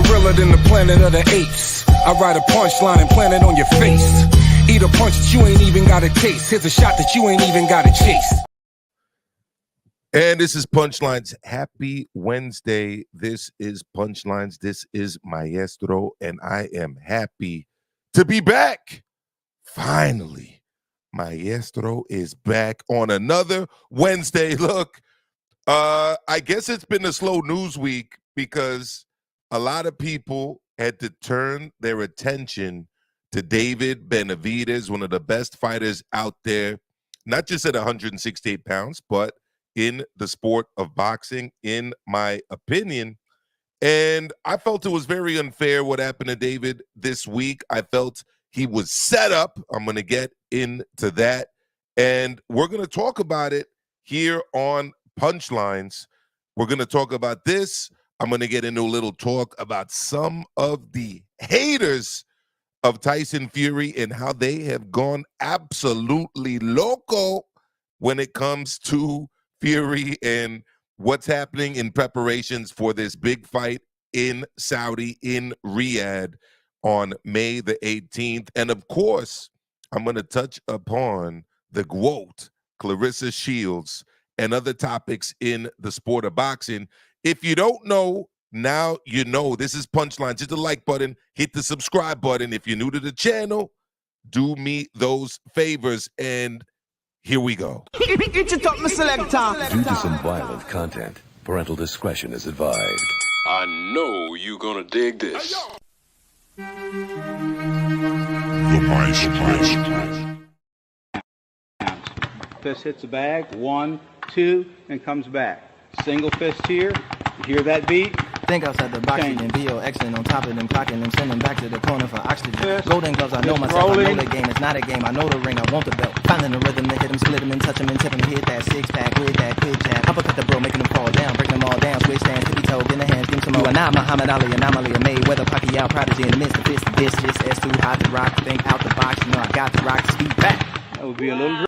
Gorilla than the planet of the apes. I write a punchline and plant it on your face. Eat a punch that you ain't even gotta taste. Here's a shot that you ain't even gotta chase. And this is Punchlines. Happy Wednesday. This is Punchlines. This is Maestro, and I am happy to be back. Finally, Maestro is back on another Wednesday. Look, I guess it's been a slow news week because a lot of people had to turn their attention to David Benavidez, one of the best fighters out there, not just at 168 pounds, but in the sport of boxing, in my opinion. And I felt it was very unfair what happened to David this week. I felt he was set up. I'm going to get into that. And we're going to talk about it here on Punchlines. We're going to talk about this. I'm going to get into a little talk about some of the haters of Tyson Fury and how they have gone absolutely loco when it comes to Fury and what's happening in preparations for this big fight in Saudi, in Riyadh on May the 18th. And of course, I'm going to touch upon the GWOAT, Clarissa Shields, and other topics in the sport of boxing. If you don't know, now you know. This is Punchlines. Hit the like button, hit the subscribe button. If you're new to the channel, do me those favors, and here we go. Due to some violent content, parental discretion is advised. I know you're gonna dig this. The Maestro. Fist hits the bag, 1, 2, and comes back. Single fist here. You hear that beat? Think outside the box, and VO excellent on top of them, clocking them, send them back to the corner for oxygen. Golden gloves, I know myself, I know the game, it's not a game, I know the ring, I want the belt. Finding the rhythm to hit them, split them, and touch them, and tip them, hit that six-pack with that quick jab. Uppercut the bro, making them fall down, break them all down, switch stands, tippy toe, in the hands, give them some more. And I'm Muhammad Ali, anomaly, a Mayweather, Pacquiao, prodigy, and miss the fist, this, just S2, hot to rock, think out the box, you know I got the rock, speed back. That would be a little round.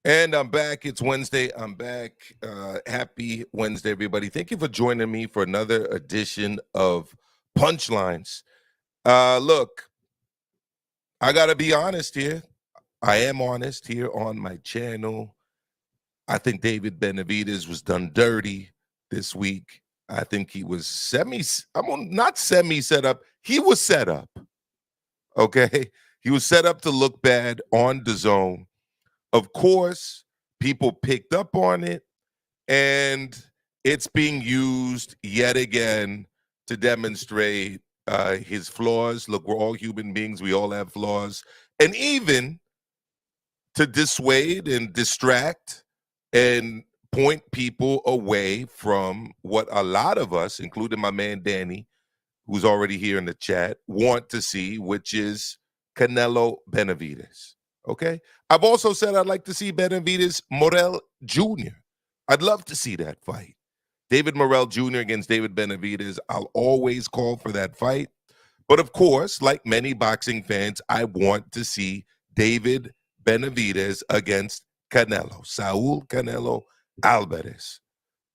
And I'm back. It's Wednesday. I'm back. Happy Wednesday, everybody. Thank you for joining me for another edition of Punchlines. Look, I got to be honest here. I am honest here on my channel. I think David Benavidez was done dirty this week. I think he was not semi set up. He was set up. Okay? He was set up to look bad on DAZN. Of course, people picked up on it, and it's being used yet again to demonstrate his flaws. Look, we're all human beings. We all have flaws. And even to dissuade and distract and point people away from what a lot of us, including my man Danny, who's already here in the chat, want to see, which is Canelo Benavidez. Okay? I've also said I'd like to see Benavidez Morel Jr. I'd love to see that fight. David Morel Jr. against David Benavidez. I'll always call for that fight. But of course, like many boxing fans, I want to see David Benavidez against Canelo. Saul Canelo Alvarez.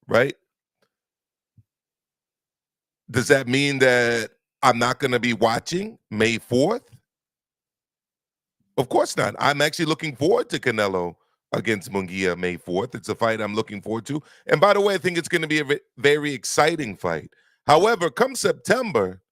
Right? Does that mean that I'm not going to be watching May 4th? Of course not. I'm actually looking forward to Canelo against Munguia May 4th. It's a fight I'm looking forward to. And by the way, I think it's going to be a very exciting fight. However, come September,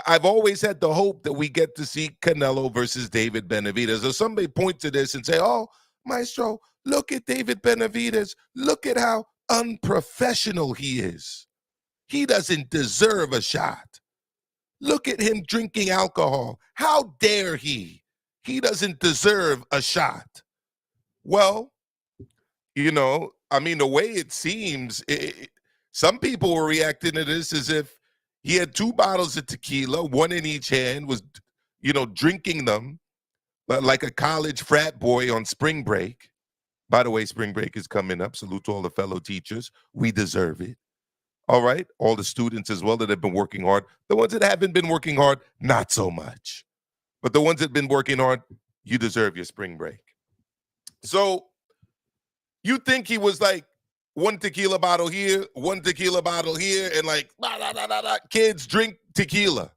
I've always had the hope that we get to see Canelo versus David Benavidez. Or somebody point to this and say, oh, Maestro, look at David Benavidez. Look at how unprofessional he is. He doesn't deserve a shot. Look at him drinking alcohol. How dare he? He doesn't deserve a shot. Well, you know, I mean, the way it seems, some people were reacting to this as if he had 2 bottles of tequila, 1 in each hand, was, you know, drinking them like a college frat boy on spring break. By the way, spring break is coming up. Salute to all the fellow teachers. We deserve it. All right. All the students as well that have been working hard. The ones that haven't been working hard, not so much. But the ones that have been working hard, you deserve your spring break. So you think he was like one tequila bottle here, one tequila bottle here, and like, kids drink tequila.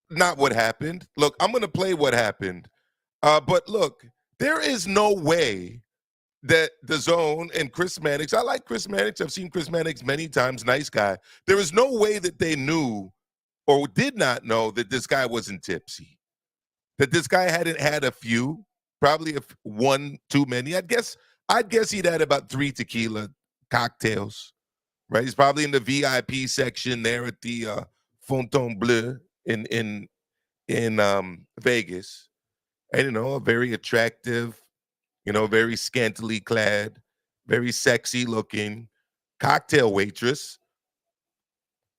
Not what happened. Look, I'm going to play what happened. But look, there is no way that DAZN and Chris Mannix, I like Chris Mannix. I've seen Chris Mannix many times, nice guy. There is no way that they knew or did not know that this guy wasn't tipsy, that this guy hadn't had a few, probably one too many. I'd guess he'd had about 3 tequila cocktails, right? He's probably in the VIP section there at the Fontainebleau in Vegas. And, you know, a very attractive, you know, very scantily clad, very sexy looking cocktail waitress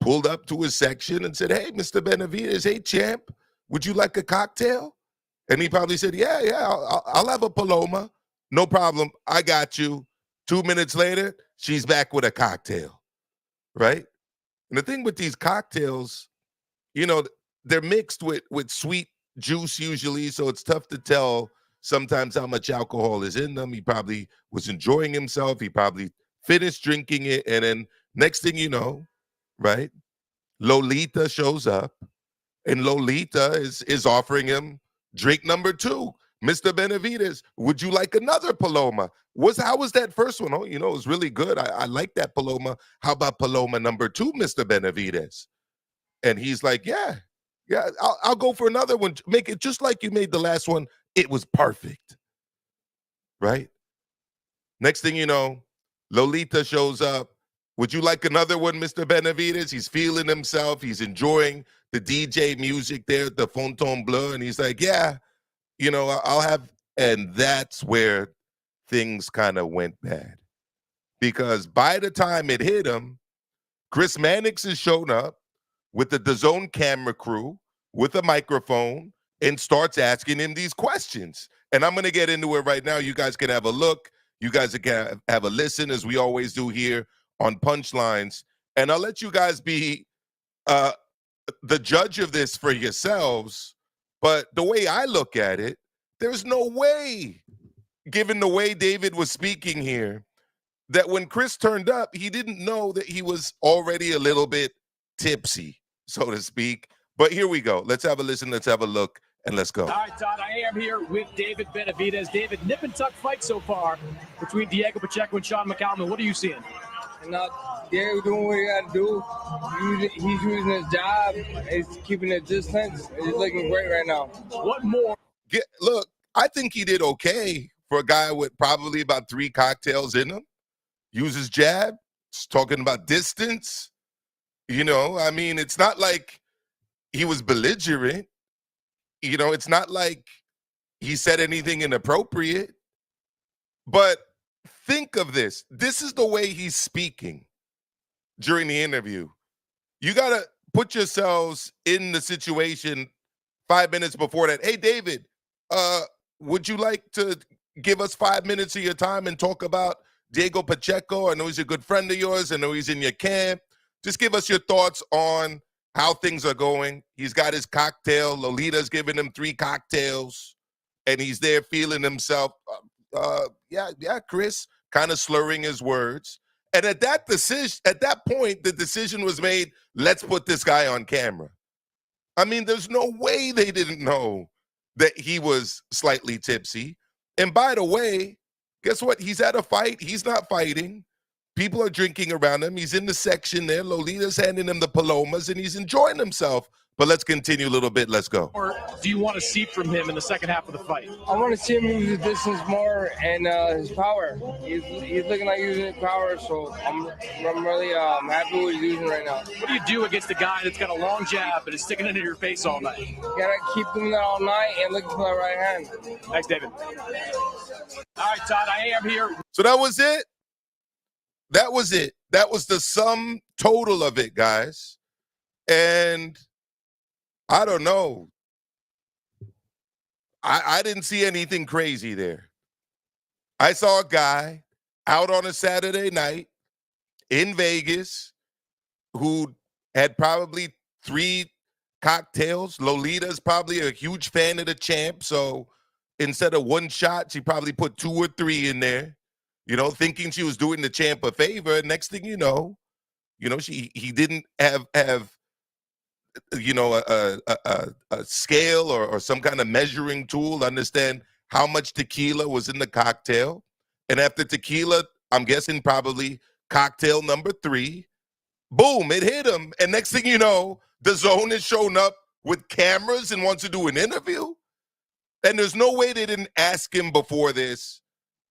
pulled up to his section and said, "Hey, Mr. Benavidez, hey, champ, would you like a cocktail?" And he probably said, yeah, I'll have a Paloma. No problem. I got you. 2 minutes later, she's back with a cocktail, right? And the thing with these cocktails, you know, they're mixed with sweet juice usually, so it's tough to tell sometimes how much alcohol is in them. He probably was enjoying himself. He probably finished drinking it, and then next thing you know, right, Lolita shows up, and Lolita is offering him drink number 2. Mr. Benavidez, would you like another Paloma? How was that first one? Oh, you know, it was really good. I like that Paloma. How about Paloma number 2, Mr. Benavidez? And he's like, yeah, I'll go for another one. Make it just like you made the last one. It was perfect, right? Next thing you know, Lolita shows up. Would you like another one, Mr. Benavidez? He's feeling himself. He's enjoying the DJ music there at the Fontainebleau. And he's like, yeah, you know, I'll have. And that's where things kind of went bad. Because by the time it hit him, Chris Mannix has shown up with the DAZN camera crew, with a microphone, and starts asking him these questions. And I'm going to get into it right now. You guys can have a look. You guys can have a listen, as we always do here on Punchlines. And I'll let you guys be the judge of this for yourselves. But the way I look at it, there's no way, given the way David was speaking here, that when Chris turned up, he didn't know that he was already a little bit tipsy, so to speak. But here we go. Let's have a listen. Let's have a look. And let's go. All right, Todd, I am here with David Benavidez. David, nip and tuck fight so far between Diego Pacheco and Sean McCallum. What are you seeing? And Diego doing what he got to do. He's using his job. He's keeping his distance. He's looking great right now. What more? Look, I think he did okay for a guy with probably about 3 cocktails in him. Use his jab. It's talking about distance. You know, I mean, it's not like he was belligerent. You know, it's not like he said anything inappropriate. But think of this. This is the way he's speaking during the interview. You got to put yourselves in the situation 5 minutes before that. Hey, David, would you like to give us 5 minutes of your time and talk about Diego Pacheco? I know he's a good friend of yours. I know he's in your camp. Just give us your thoughts on how things are going. He's got his cocktail. Lolita's giving him 3 cocktails, and he's there feeling himself. Chris, kind of slurring his words. And at that point, the decision was made, let's put this guy on camera. I mean, there's no way they didn't know that he was slightly tipsy. And by the way, guess what? He's at a fight. He's not fighting. People are drinking around him. He's in the section there. Lolita's handing him the Palomas, and he's enjoying himself. But let's continue a little bit. Let's go. Or do you want to see from him in the second half of the fight? I want to see him use his distance more and his power. He's looking like using his power, so I'm really happy with what he's using right now. What do you do against a guy that's got a long jab but is sticking it into your face all night? You gotta keep doing that all night and looking for that right hand. Thanks, David. All right, Todd, I am here. So that was it. That was it. That was the sum total of it, guys. And I don't know. I didn't see anything crazy there. I saw a guy out on a Saturday night in Vegas who had probably 3 cocktails. Lolita's probably a huge fan of the champ, so instead of 1 shot, she probably put 2 or 3 in there, you know, thinking she was doing the champ a favor. Next thing you know, he didn't have you know, a scale or some kind of measuring tool to understand how much tequila was in the cocktail. And after tequila, I'm guessing probably cocktail number 3, boom, it hit him. And next thing you know, DAZN is showing up with cameras and wants to do an interview. And there's no way they didn't ask him before this,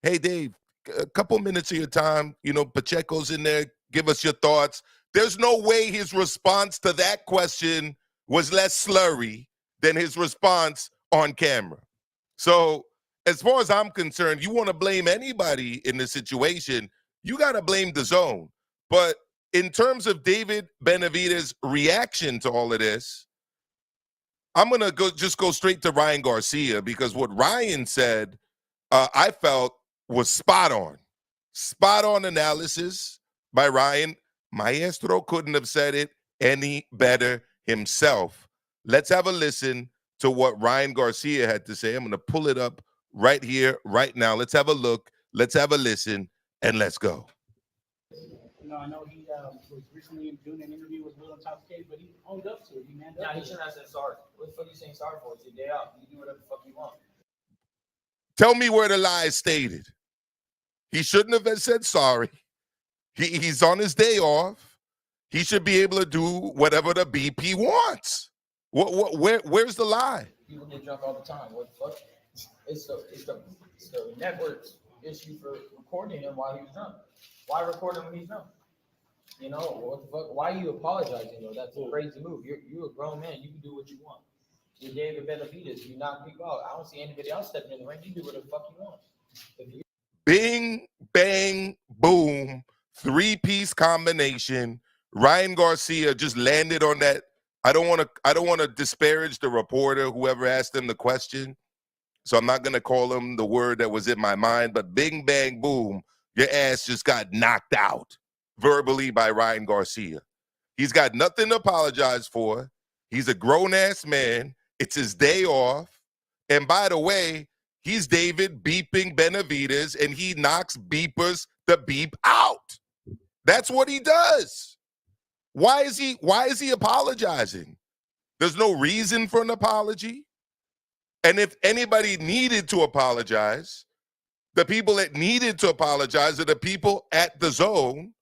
hey, Dave, a couple minutes of your time, you know, Pacheco's in there, give us your thoughts. There's no way his response to that question was less slurry than his response on camera. So as far as I'm concerned, you want to blame anybody in this situation, you got to blame DAZN. But in terms of David Benavidez' reaction to all of this, I'm going to just go straight to Ryan Garcia, because what Ryan said, I felt was spot on. Spot on analysis by Ryan. Maestro couldn't have said it any better himself. Let's have a listen to what Ryan Garcia had to say. I'm going to pull it up right here, right now. Let's have a look. Let's have a listen, and let's go. You know, I know he was recently doing an interview with Will Intoxicated, but he owned up to it. He manned up. He shouldn't have said sorry. What the fuck are you saying sorry for? It's your day off. You do whatever the fuck you want. Tell me where the lie is stated. He shouldn't have said sorry. He's on his day off. He should be able to do whatever the BP wants. Where's the lie? People get drunk all the time. What the fuck? It's the network's issue for recording him while he was drunk. Why record him when he's drunk? You know, what the fuck? Why are you apologizing, though? That's a crazy move. You're a grown man. You can do what you want. You're David Benavidez. You knock people out. I don't see anybody else stepping in the ring. You do whatever the fuck you want. Bing, bang, boom. 3-piece combination. Ryan Garcia just landed on that. I don't want to disparage the reporter, whoever asked him the question. So I'm not going to call him the word that was in my mind, but bing, bang, boom. Your ass just got knocked out verbally by Ryan Garcia. He's got nothing to apologize for. He's a grown-ass man. It's his day off. And by the way, he's David beeping Benavidez, and he knocks beepers the beep out. That's what he does. Why is he apologizing? There's no reason for an apology. And if anybody needed to apologize, the people that needed to apologize are the people at DAZN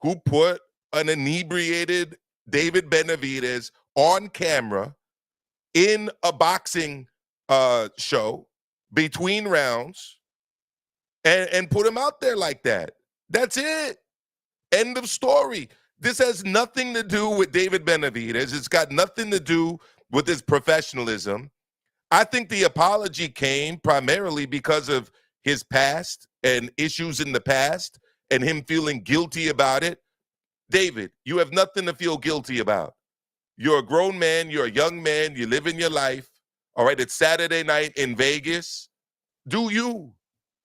who put an inebriated David Benavidez on camera in a boxing show between rounds and put him out there like that. That's it. End of story. This has nothing to do with David Benavidez. It's got nothing to do with his professionalism. I think the apology came primarily because of his past and issues in the past and him feeling guilty about it. David, you have nothing to feel guilty about. You're a grown man. You're a young man. You live in your life. All right, it's Saturday night in Vegas. Do you?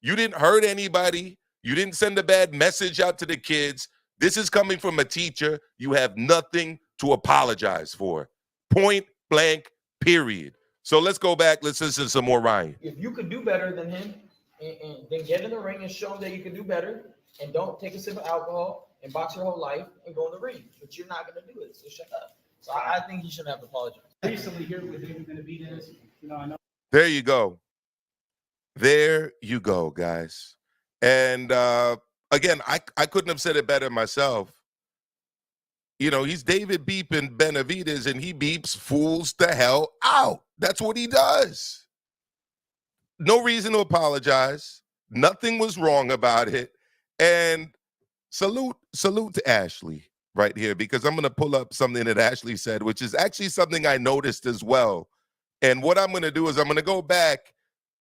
You didn't hurt anybody. You didn't send a bad message out to the kids. This is coming from a teacher. You have nothing to apologize for. Point blank, period. So let's go back. Let's listen to some more Ryan. If you could do better than him, and then get in the ring and show him that you can do better, and don't take a sip of alcohol and box your whole life and go in the ring. But you're not going to do it, so shut up. So I think he shouldn't have apologized. Recently here with David Benavidez, you know, I know. There you go. There you go, guys. And again, I couldn't have said it better myself. You know, he's David beeping Benavidez, and he beeps fools the hell out. That's what he does. No reason to apologize. Nothing was wrong about it. And salute to Ashley right here, because I'm going to pull up something that Ashley said, which is actually something I noticed as well. And what I'm going to do is I'm going to go back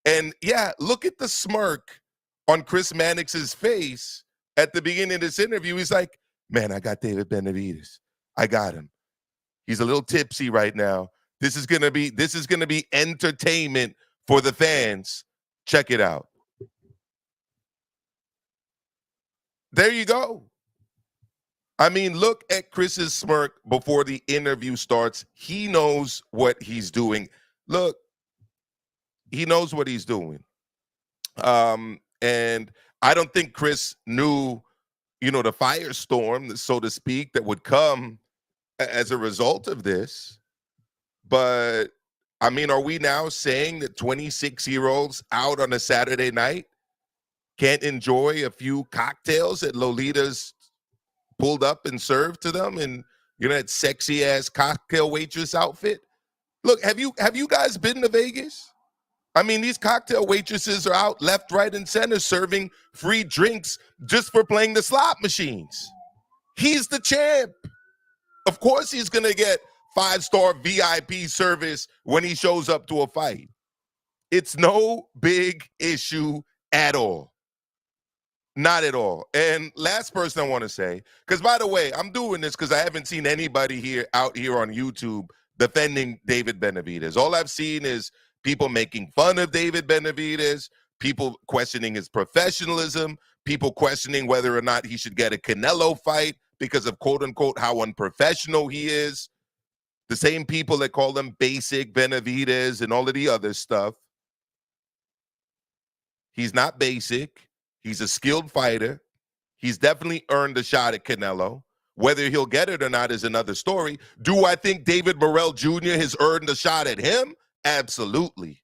and, yeah, look at the smirk on Chris Mannix's face at the beginning of this interview. He's like, man, I got David Benavidez. I got him. He's a little tipsy right now. This is going to be entertainment for the fans. Check it out. There you go. I mean, look at Chris's smirk before the interview starts. He knows what he's doing. Look, he knows what he's doing. And I don't think Chris knew, the firestorm, so to speak, that would come as a result of this. But, I mean, are we now saying that 26-year-olds out on a Saturday night can't enjoy a few cocktails that Lolita's pulled up and served to them, and that sexy ass cocktail waitress outfit? Look, have you guys been to Vegas? I mean, these cocktail waitresses are out left, right, and center serving free drinks just for playing the slot machines. He's the champ. Of course he's going to get 5-star VIP service when he shows up to a fight. It's no big issue at all. Not at all. And last person I want to say, because by the way, I'm doing this because I haven't seen anybody out here on YouTube defending David Benavidez. All I've seen is people making fun of David Benavidez, people questioning his professionalism, people questioning whether or not he should get a Canelo fight because of, quote unquote, how unprofessional he is. The same people that call him basic Benavidez and all of the other stuff. He's not basic. He's a skilled fighter. He's definitely earned a shot at Canelo. Whether he'll get it or not is another story. Do I think David Morrell Jr. has earned a shot at him? Absolutely.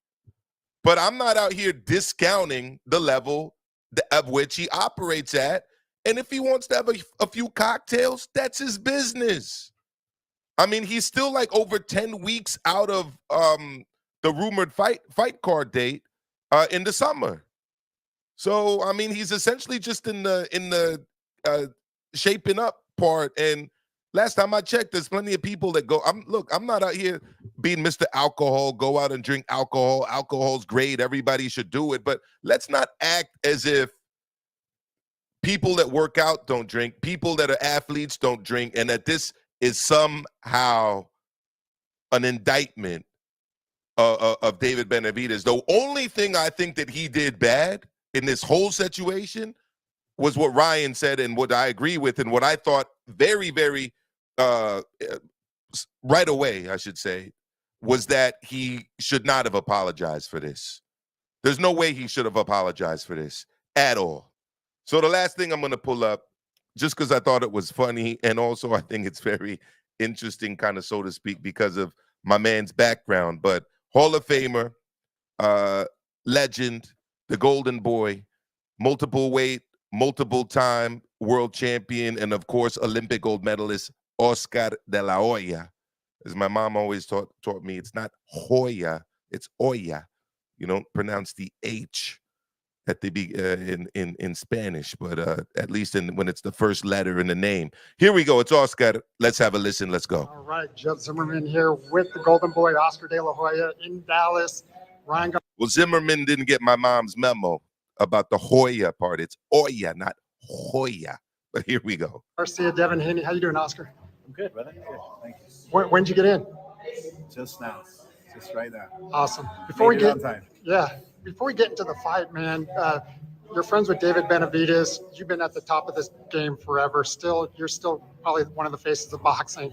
But I'm not out here discounting the level of which he operates at. And if he wants to have a few cocktails, that's his business. I mean, he's still like over 10 weeks out of the rumored fight card date in the summer. So, I mean, he's essentially just in the shaping up part. And last time I checked, there's plenty of people that go, I'm not out here being Mr. Alcohol, go out and drink alcohol. Alcohol's great. Everybody should do it. But let's not act as if people that work out don't drink, people that are athletes don't drink, and that this is somehow an indictment of David Benavidez. The only thing I think that he did bad in this whole situation was what Ryan said, and what I agree with, and what I thought very, very right away, I should say, was that he should not have apologized for this. There's no way he should have apologized for this at all. So the last thing I'm going to pull up, just because I thought it was funny, and also I think it's very interesting, kind of, so to speak, because of my man's background, but Hall of Famer, legend, the golden boy, multiple weight, multiple time world champion, and of course, Olympic gold medalist, Oscar de la Hoya. As my mom always taught me, it's not Hoya, it's Oya. You don't pronounce the H at the in Spanish, but at least when it's the first letter in the name. Here we go. It's Oscar. Let's have a listen. Let's go. All right, Jeff Zimmerman here with the golden boy, Oscar de la Hoya, in Dallas. Ryan. Well, Zimmerman didn't get my mom's memo about the Hoya part. It's Oya, not Hoya. But here we go. Garcia, Devin Haney. How you doing, Oscar? I'm good, brother. Good. Thank you. When did you get in? Just now. Just right now. Awesome. Before we get into the fight, man, you're friends with David Benavidez. You've been at the top of this game forever. You're still probably one of the faces of boxing.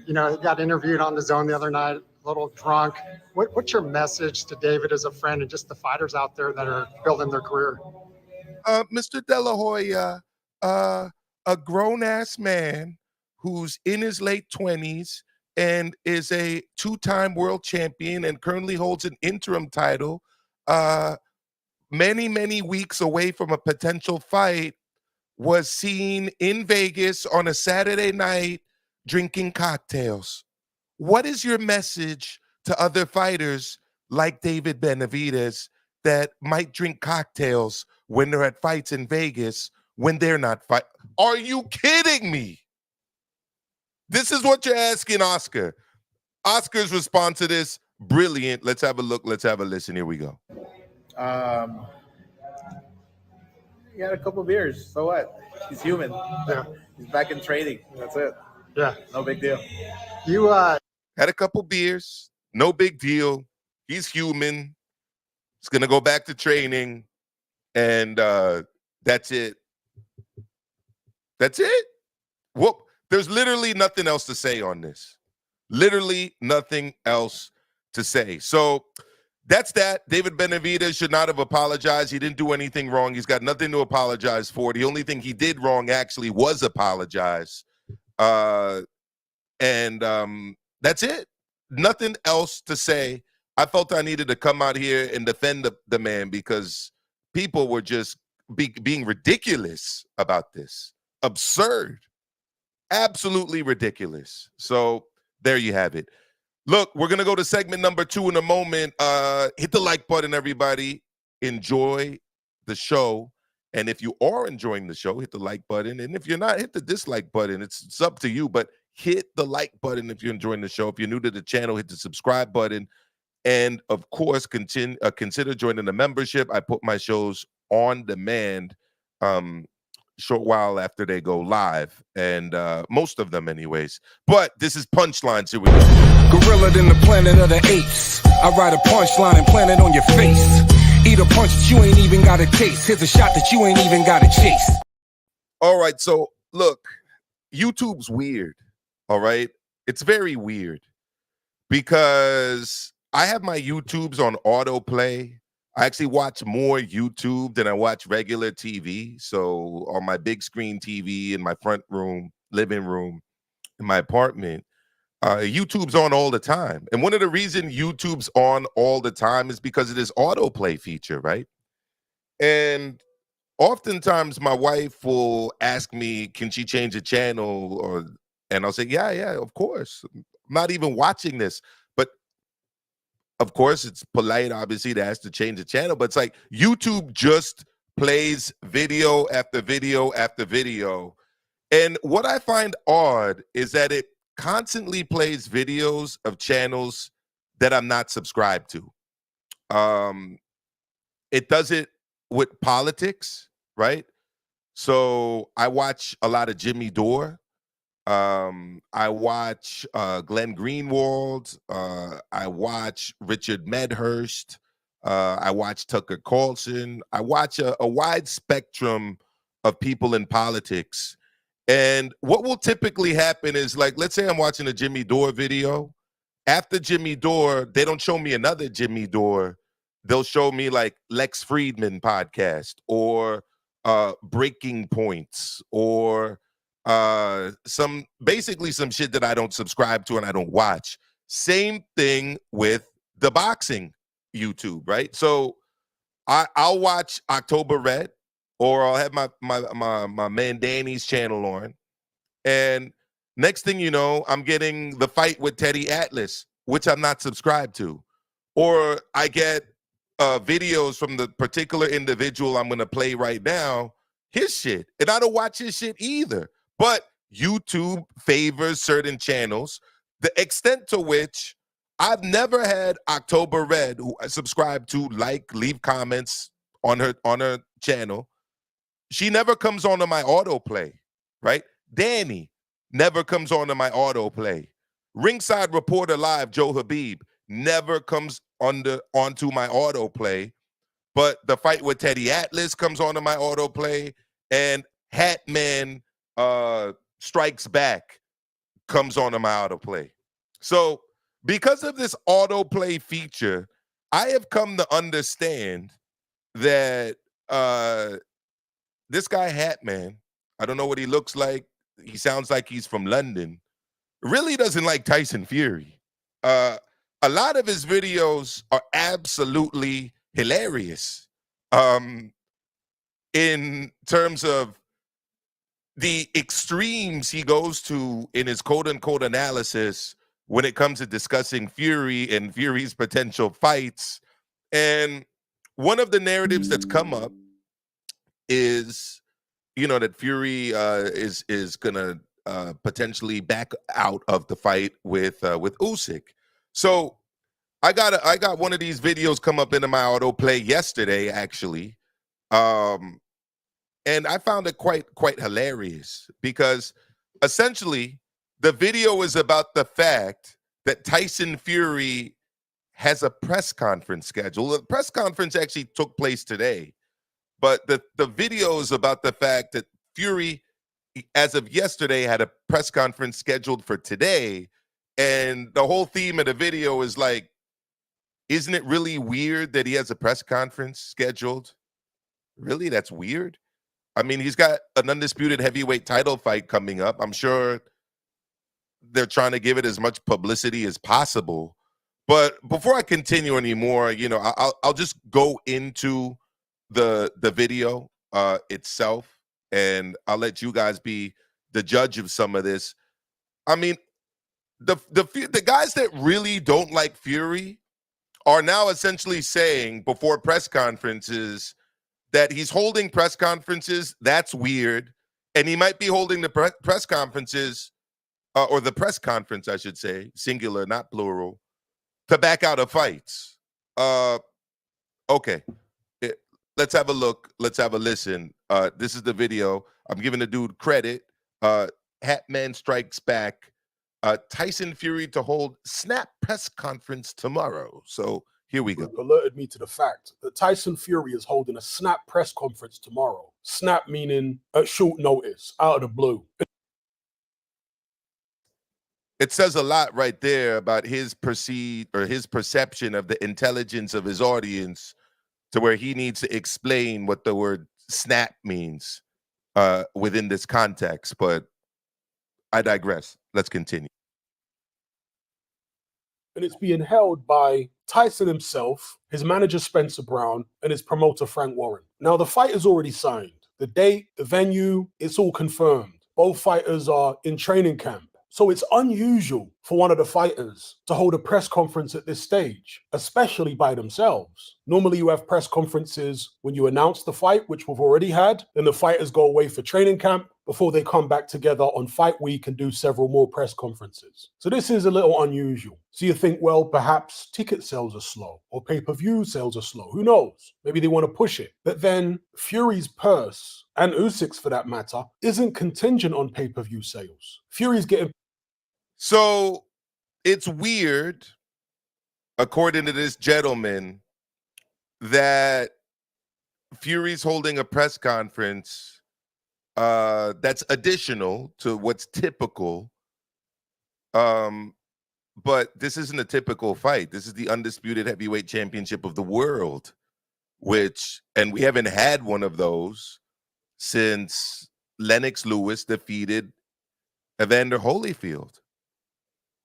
You know, he got interviewed on the DAZN the other night, a little drunk. What's your message to David as a friend and just the fighters out there that are building their career? Mr. De La Hoya, a grown-ass man who's in his late 20s and is a two-time world champion and currently holds an interim title, many, many weeks away from a potential fight, was seen in Vegas on a Saturday night drinking cocktails. What is your message to other fighters like David Benavidez that might drink cocktails when they're at fights in Vegas when they're not fighting? Are you kidding me? This is what you're asking Oscar. Oscar's response to this, brilliant. Let's have a look. Let's have a listen. Here we go. He had a couple beers. So what? He's human. Yeah. He's back in training. That's it. Yeah. No big deal. You had a couple beers. No big deal. He's human. He's going to go back to training. And that's it. That's it. Whoop. There's literally nothing else to say on this. Literally nothing else to say. So that's that. David Benavidez should not have apologized. He didn't do anything wrong. He's got nothing to apologize for. The only thing he did wrong actually was apologize. And that's it. Nothing else to say. I felt I needed to come out here and defend the man because people were just being ridiculous about this. Absurd. Absolutely ridiculous. So there you have it. Look, we're going to go to segment number 2 in a moment. Hit the like button, everybody. Enjoy the show. And if you are enjoying the show, hit the like button. And if you're not, hit the dislike button. It's up to you, but hit the like button if you're enjoying the show. If you're new to the channel, hit the subscribe button. And, of course, consider joining the membership. I put my shows on demand short while after they go live, and most of them anyways. But this is Punchlines. Here we go. Gorilla than the planet of the apes. I write a punchline and plant it on your face. Eat a punch that you ain't even got to taste. Here's a shot that you ain't even got to chase. All right, so look, YouTube's weird, all right? It's very weird because I have my YouTubes on autoplay. I actually watch more YouTube than I watch regular TV. So on my big screen TV in my front room, living room, in my apartment, YouTube's on all the time. And one of the reasons YouTube's on all the time is because of this autoplay feature, right? And oftentimes my wife will ask me, can she change the channel? And I'll say, yeah, of course. I'm not even watching this. Of course, it's polite, obviously, to ask to change the channel, but it's like YouTube just plays video after video after video. And what I find odd is that it constantly plays videos of channels that I'm not subscribed to. It does it with politics, right? So I watch a lot of Jimmy Dore. I watch Glenn Greenwald. I watch Richard Medhurst. I watch Tucker Carlson. I watch a wide spectrum of people in politics. And what will typically happen is, like, let's say I'm watching a Jimmy Dore video. After Jimmy Dore, they don't show me another Jimmy Dore. They'll show me like Lex Friedman podcast or Breaking Points or some shit that I don't subscribe to and I don't watch. Same thing with the boxing YouTube, right? So I'll watch October Red, or I'll have my man Danny's channel on, and next thing you know, I'm getting the fight with Teddy Atlas, which I'm not subscribed to, or I get videos from the particular individual I'm going to play right now, his shit, and I don't watch his shit either. But YouTube favors certain channels, the extent to which I've never had October Red, who I subscribe to, leave comments on her channel. She never comes onto my autoplay, right? Danny never comes onto my autoplay. Ringside Reporter Live, Joe Habib, never comes onto my autoplay. But the fight with Teddy Atlas comes onto my autoplay, and Hatman Strikes Back comes onto my autoplay. So because of this autoplay feature, I have come to understand that this guy Hatman, I don't know what he looks like. He sounds like he's from London. Really doesn't like Tyson Fury. A lot of his videos are absolutely hilarious in terms of the extremes he goes to in his quote-unquote analysis when it comes to discussing Fury and Fury's potential fights. And one of the narratives that's come up is, that Fury is gonna potentially back out of the fight with Usyk. So I got one of these videos come up into my autoplay yesterday, actually. And I found it quite hilarious because essentially the video is about the fact that Tyson Fury has a press conference scheduled. The press conference actually took place today, but the video is about the fact that Fury as of yesterday, had a press conference scheduled for today. And the whole theme of the video is like, isn't it really weird that he has a press conference scheduled? Really? That's weird? I mean, he's got an undisputed heavyweight title fight coming up. I'm sure they're trying to give it as much publicity as possible. But before I continue anymore, you know, I'll just go into the video itself, and I'll let you guys be the judge of some of this. I mean, the guys that really don't like Fury are now essentially saying before press conferences that he's holding press conferences. That's weird. And he might be holding the press conferences, or the press conference, I should say, singular, not plural, to back out of fights. Okay. Let's have a look. Let's have a listen. This is the video. I'm giving the dude credit. Hatman strikes back. Tyson Fury to hold snap press conference tomorrow. So here we go. Alerted me to the fact that Tyson Fury is holding a snap press conference tomorrow. Snap meaning at short notice, out of the blue. It says a lot right there about his perception of the intelligence of his audience, to where he needs to explain what the word snap means within this context. But I digress. Let's continue. And it's being held by Tyson himself, his manager Spencer Brown, and his promoter Frank Warren. Now, the fight is already signed. The date, the venue, it's all confirmed. Both fighters are in training camp. So it's unusual for one of the fighters to hold a press conference at this stage, especially by themselves. Normally you have press conferences when you announce the fight, which we've already had, then the fighters go away for training camp before they come back together on fight week and do several more press conferences. So this is a little unusual. So you think, well, perhaps ticket sales are slow or pay-per-view sales are slow. Who knows? Maybe they want to push it. But then Fury's purse, and Usyk's for that matter, isn't contingent on pay-per-view sales. Fury's getting... So it's weird, according to this gentleman, that Fury's holding a press conference that's additional to what's typical. But this isn't a typical fight. This is the undisputed heavyweight championship of the world, and we haven't had one of those since Lennox Lewis defeated Evander Holyfield.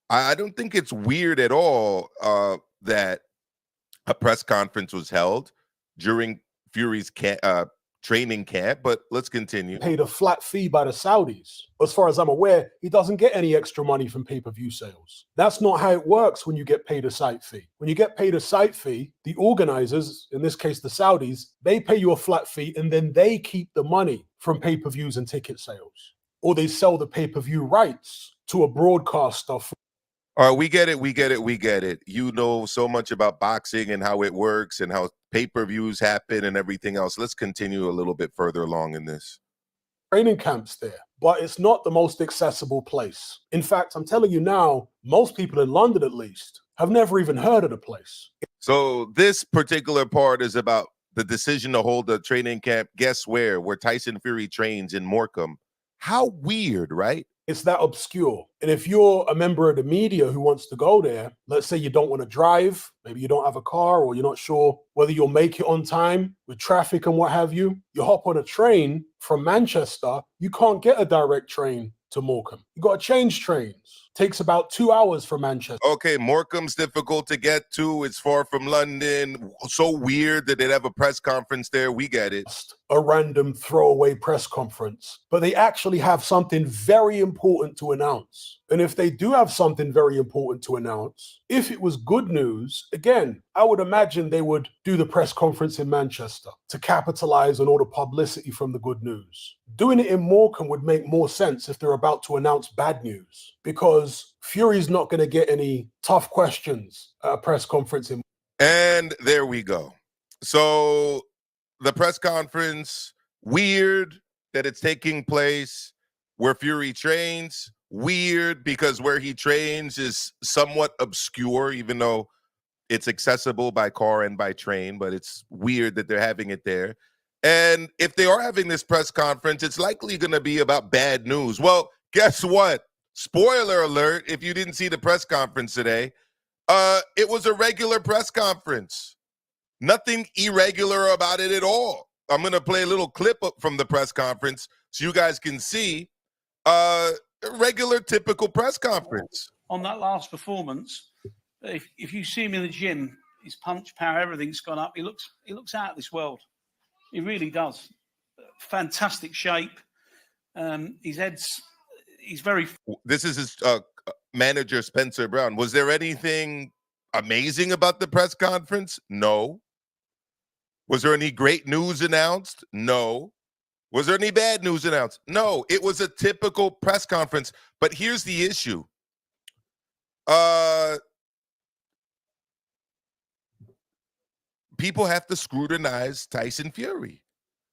I don't think it's weird at all that a press conference was held during Fury's training camp, but let's continue. Paid a flat fee by the Saudis. As far as I'm aware, he doesn't get any extra money from pay-per-view sales. That's not how it works when you get paid a site fee. When you get paid a site fee, the organizers, in this case the Saudis, they pay you a flat fee and then they keep the money from pay-per-views and ticket sales. Or they sell the pay-per-view rights to a broadcaster. All right, we get it. You know so much about boxing and how it works and how pay-per-views happen and everything else. Let's continue a little bit further along in this. Training camps there, but it's not the most accessible place. In fact, I'm telling you now, most people in London, at least, have never even heard of the place. So this particular part is about the decision to hold a training camp, guess where Tyson Fury trains in Morecambe. How weird, right? It's that obscure. And if you're a member of the media who wants to go there, let's say you don't want to drive, maybe you don't have a car, or you're not sure whether you'll make it on time with traffic and what have you, you hop on a train from Manchester, you can't get a direct train to Morecambe. You got to change trains. Takes about 2 hours from Manchester. Okay, Morecambe's difficult to get to. It's far from London. So weird that they'd have a press conference there. We get it. A random throwaway press conference. But they actually have something very important to announce. And if they do have something very important to announce, if it was good news, again, I would imagine they would do the press conference in Manchester to capitalize on all the publicity from the good news. Doing it in Morecambe would make more sense if they're about to announce bad news, because Fury's not going to get any tough questions at a press conference in. And there we go. So the press conference, weird that it's taking place where Fury trains. Weird because where he trains is somewhat obscure, even though it's accessible by car and by train, but it's weird that they're having it there. And if they are having this press conference, it's likely going to be about bad news. Well, guess what? Spoiler alert, if you didn't see the press conference today, it was a regular press conference. Nothing irregular about it at all. I'm going to play a little clip up from the press conference so you guys can see a regular, typical press conference. On that last performance, if you see him in the gym, his punch power, everything's gone up. He looks out of this world. He really does. Fantastic shape. He's very. This is his manager, Spencer Brown. Was there anything amazing about the press conference? No. Was there any great news announced? No. Was there any bad news announced? No. It was a typical press conference. But here's the issue. People have to scrutinize Tyson Fury.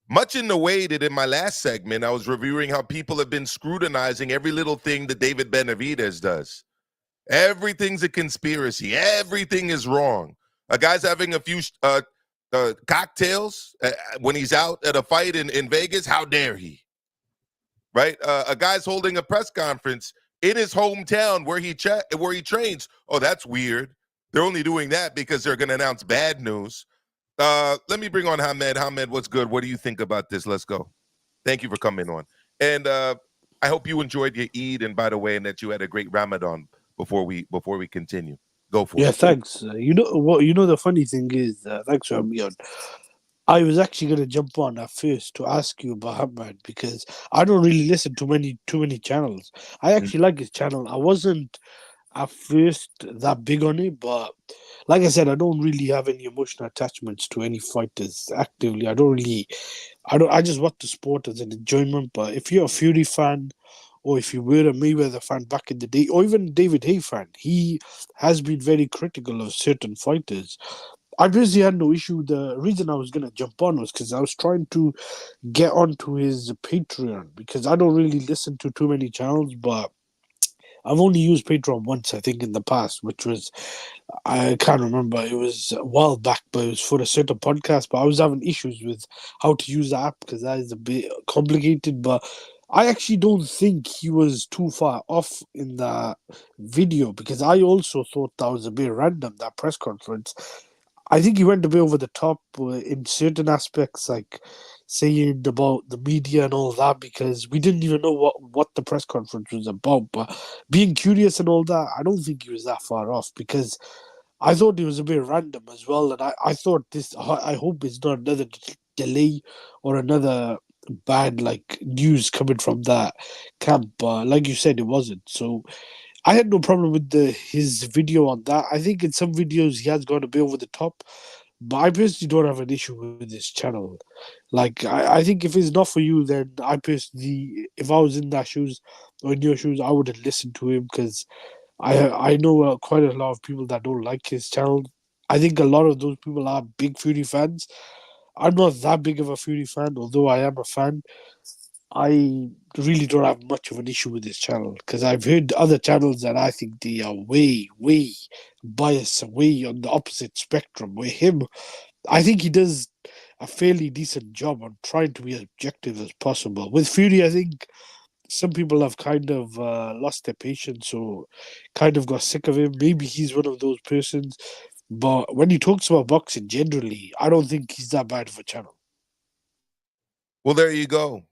Much in the way that in my last segment, I was reviewing how people have been scrutinizing every little thing that David Benavidez does. Everything's a conspiracy. Everything is wrong. A guy's having a few cocktails when he's out at a fight in Vegas. How dare he? Right? A guy's holding a press conference in his hometown where he trains. Oh, that's weird. They're only doing that because they're going to announce bad news. Let me bring on Hamed. Hamed, what's good? What do you think about this? Let's go. Thank you for coming on. And I hope you enjoyed your Eid, and by the way, and that you had a great Ramadan before we continue. Go for it. Yeah, thanks. You know what? You know the funny thing is, thanks for having me on. I was actually going to jump on at first to ask you about Hamed because I don't really listen to too many channels. I actually like his channel. I wasn't at first that big on it, but like I said, I don't really have any emotional attachments to any fighters actively. I just watch the sport as an enjoyment. But if you're a Fury fan, or if you were a Mayweather fan back in the day, or even David Haye fan, he has been very critical of certain fighters. I basically had no issue. The reason I was going to jump on was because I was trying to get onto his Patreon, because I don't really listen to too many channels, but I've only used Patreon once, I think, in the past, which was, I can't remember, it was a while back, but it was for a certain podcast, but I was having issues with how to use the app because that is a bit complicated, but I actually don't think he was too far off in that video, because I also thought that was a bit random, that press conference. I think he went a bit over the top in certain aspects, like saying about the media and all that, because we didn't even know what the press conference was about. But being curious and all that, I don't think he was that far off, because I thought it was a bit random as well. And I thought I hope it's not another delay or another bad news coming from that camp. But like you said, it wasn't. So I had no problem with his video on that. I think in some videos he has gone a bit over the top, but I personally don't have an issue with his channel. I think if it's not for you, then I personally, if I was in that shoes or in your shoes, I wouldn't listen to him, because I know quite a lot of people that don't like his channel. I think a lot of those people are big Fury fans. I'm not that big of a Fury fan, although I am a fan. I really don't have much of an issue with this channel, because I've heard other channels that I think they are way, way biased, way on the opposite spectrum. With him, I think he does a fairly decent job on trying to be as objective as possible. With Fury, I think some people have kind of lost their patience or kind of got sick of him. Maybe he's one of those persons. But when he talks about boxing generally, I don't think he's that bad of a channel. Well, there you go.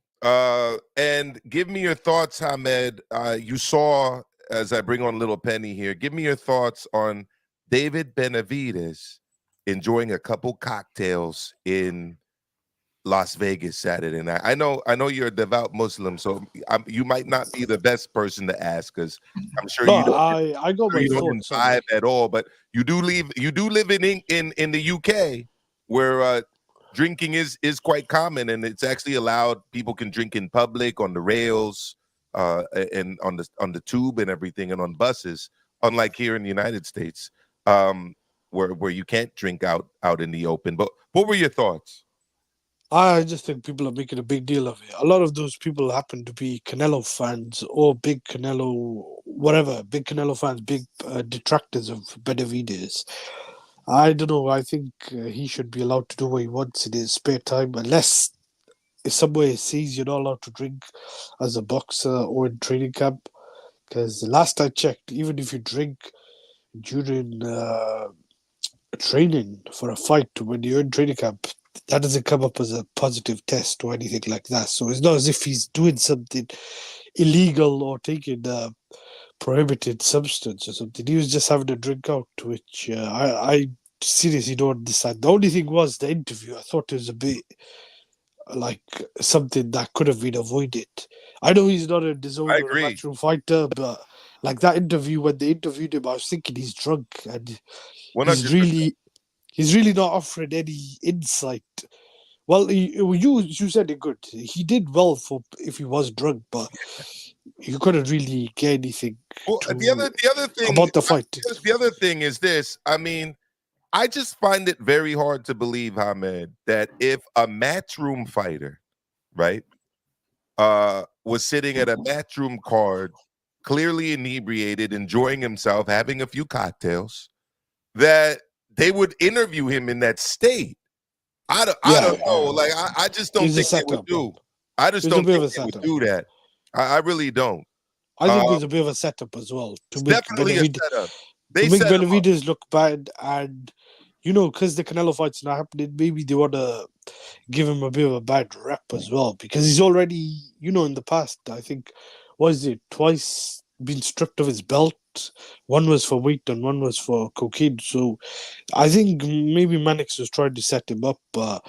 And give me your thoughts, Hamed. You saw, as I bring on Little Penny here, give me your thoughts on David Benavidez enjoying a couple cocktails in Las Vegas Saturday night. I know you're a devout Muslim, so you might not be the best person to ask, because I'm sure you don't vibe at all. But you do live in the UK, where drinking is quite common, and it's actually allowed. People can drink in public, on the rails, and on the tube and everything, and on buses. Unlike here in the United States, where you can't drink out in the open. But what were your thoughts? I just think people are making a big deal of it. A lot of those people happen to be Canelo fans or big Canelo fans, big detractors of Benavidez. I don't know. I think he should be allowed to do what he wants in his spare time, unless somewhere says you're not allowed to drink as a boxer or in training camp. Because last I checked, even if you drink during training for a fight when you're in training camp, that doesn't come up as a positive test or anything like that. So it's not as if he's doing something illegal or taking a prohibited substance or something. He was just having a drink out, which I seriously don't understand. The only thing was the interview. I thought it was a bit like something that could have been avoided. I know he's not a DAZN or a Matchroom fighter, but like that interview, when they interviewed him, I was thinking he's drunk and 100%. he's really not offering any insight. Well, you said it good. He did well for if he was drunk, but you couldn't really get anything. Well, the other thing about the fight. The other thing is this. I mean, I just find it very hard to believe, Hamed, that if a Matchroom fighter, right, was sitting at a Matchroom card, clearly inebriated, enjoying himself, having a few cocktails, that they would interview him in that state. I don't know. Like I just don't think they would do. I just don't think they would do that. I really don't. I think it was a bit of a setup as well. To make definitely a setup. To make Benavidez look bad, and because the Canelo fight's not happening, maybe they want to give him a bit of a bad rep as well, because he's already, in the past, I think, twice been stripped of his belt. One was for weight and one was for cocaine. So I think maybe Mannix was trying to set him up. But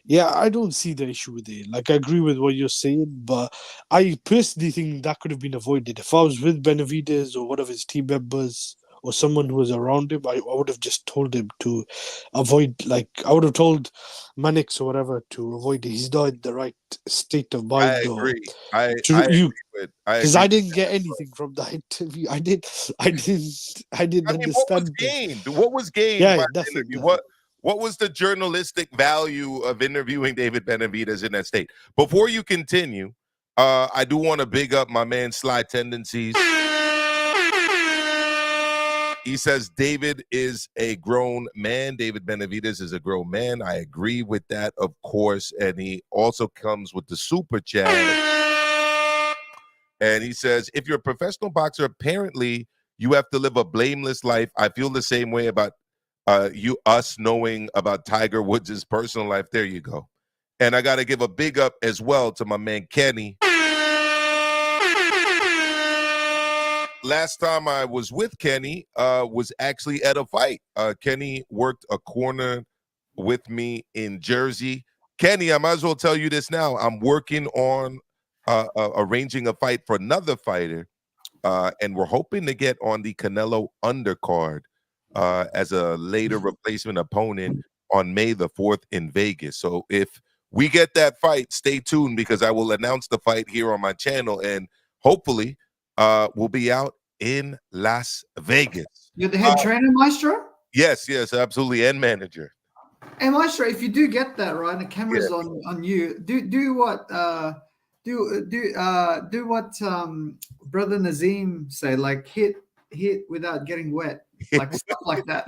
yeah, I don't see the issue with it. Like, I agree with what you're saying, but I personally think that could have been avoided. If I was with Benavidez or one of his team members or someone who was around him, I would have just told him to avoid, I would have told Mannix or whatever to avoid it. He's not in the right state of mind. I agree. Because I didn't get anything from that interview. I didn't understand. What was gained? Yeah, by definitely. The interview? What was the journalistic value of interviewing David Benavidez in that state? Before you continue, I do want to big up my man Sly Tendencies. He says David is a grown man. David Benavidez is a grown man. I agree with that, of course. And he also comes with the super chat. And he says, if you're a professional boxer, apparently you have to live a blameless life. I feel the same way about us knowing about Tiger Woods' personal life. There you go. And I got to give a big up as well to my man Kenny. Last time I was with Kenny was actually at a fight. Kenny worked a corner with me in Jersey. Kenny, I might as well tell you this now. I'm working on arranging a fight for another fighter, and we're hoping to get on the Canelo undercard as a later replacement opponent on May the 4th in Vegas. So if we get that fight, stay tuned, because I will announce the fight here on my channel, and hopefully we'll be out in Las Vegas. You're the head trainer, Maestro? Yes, absolutely, and manager. And Maestro, if you do get that right, and the camera's on you, do what Brother Nazim said, like hit without getting wet, like stuff like that.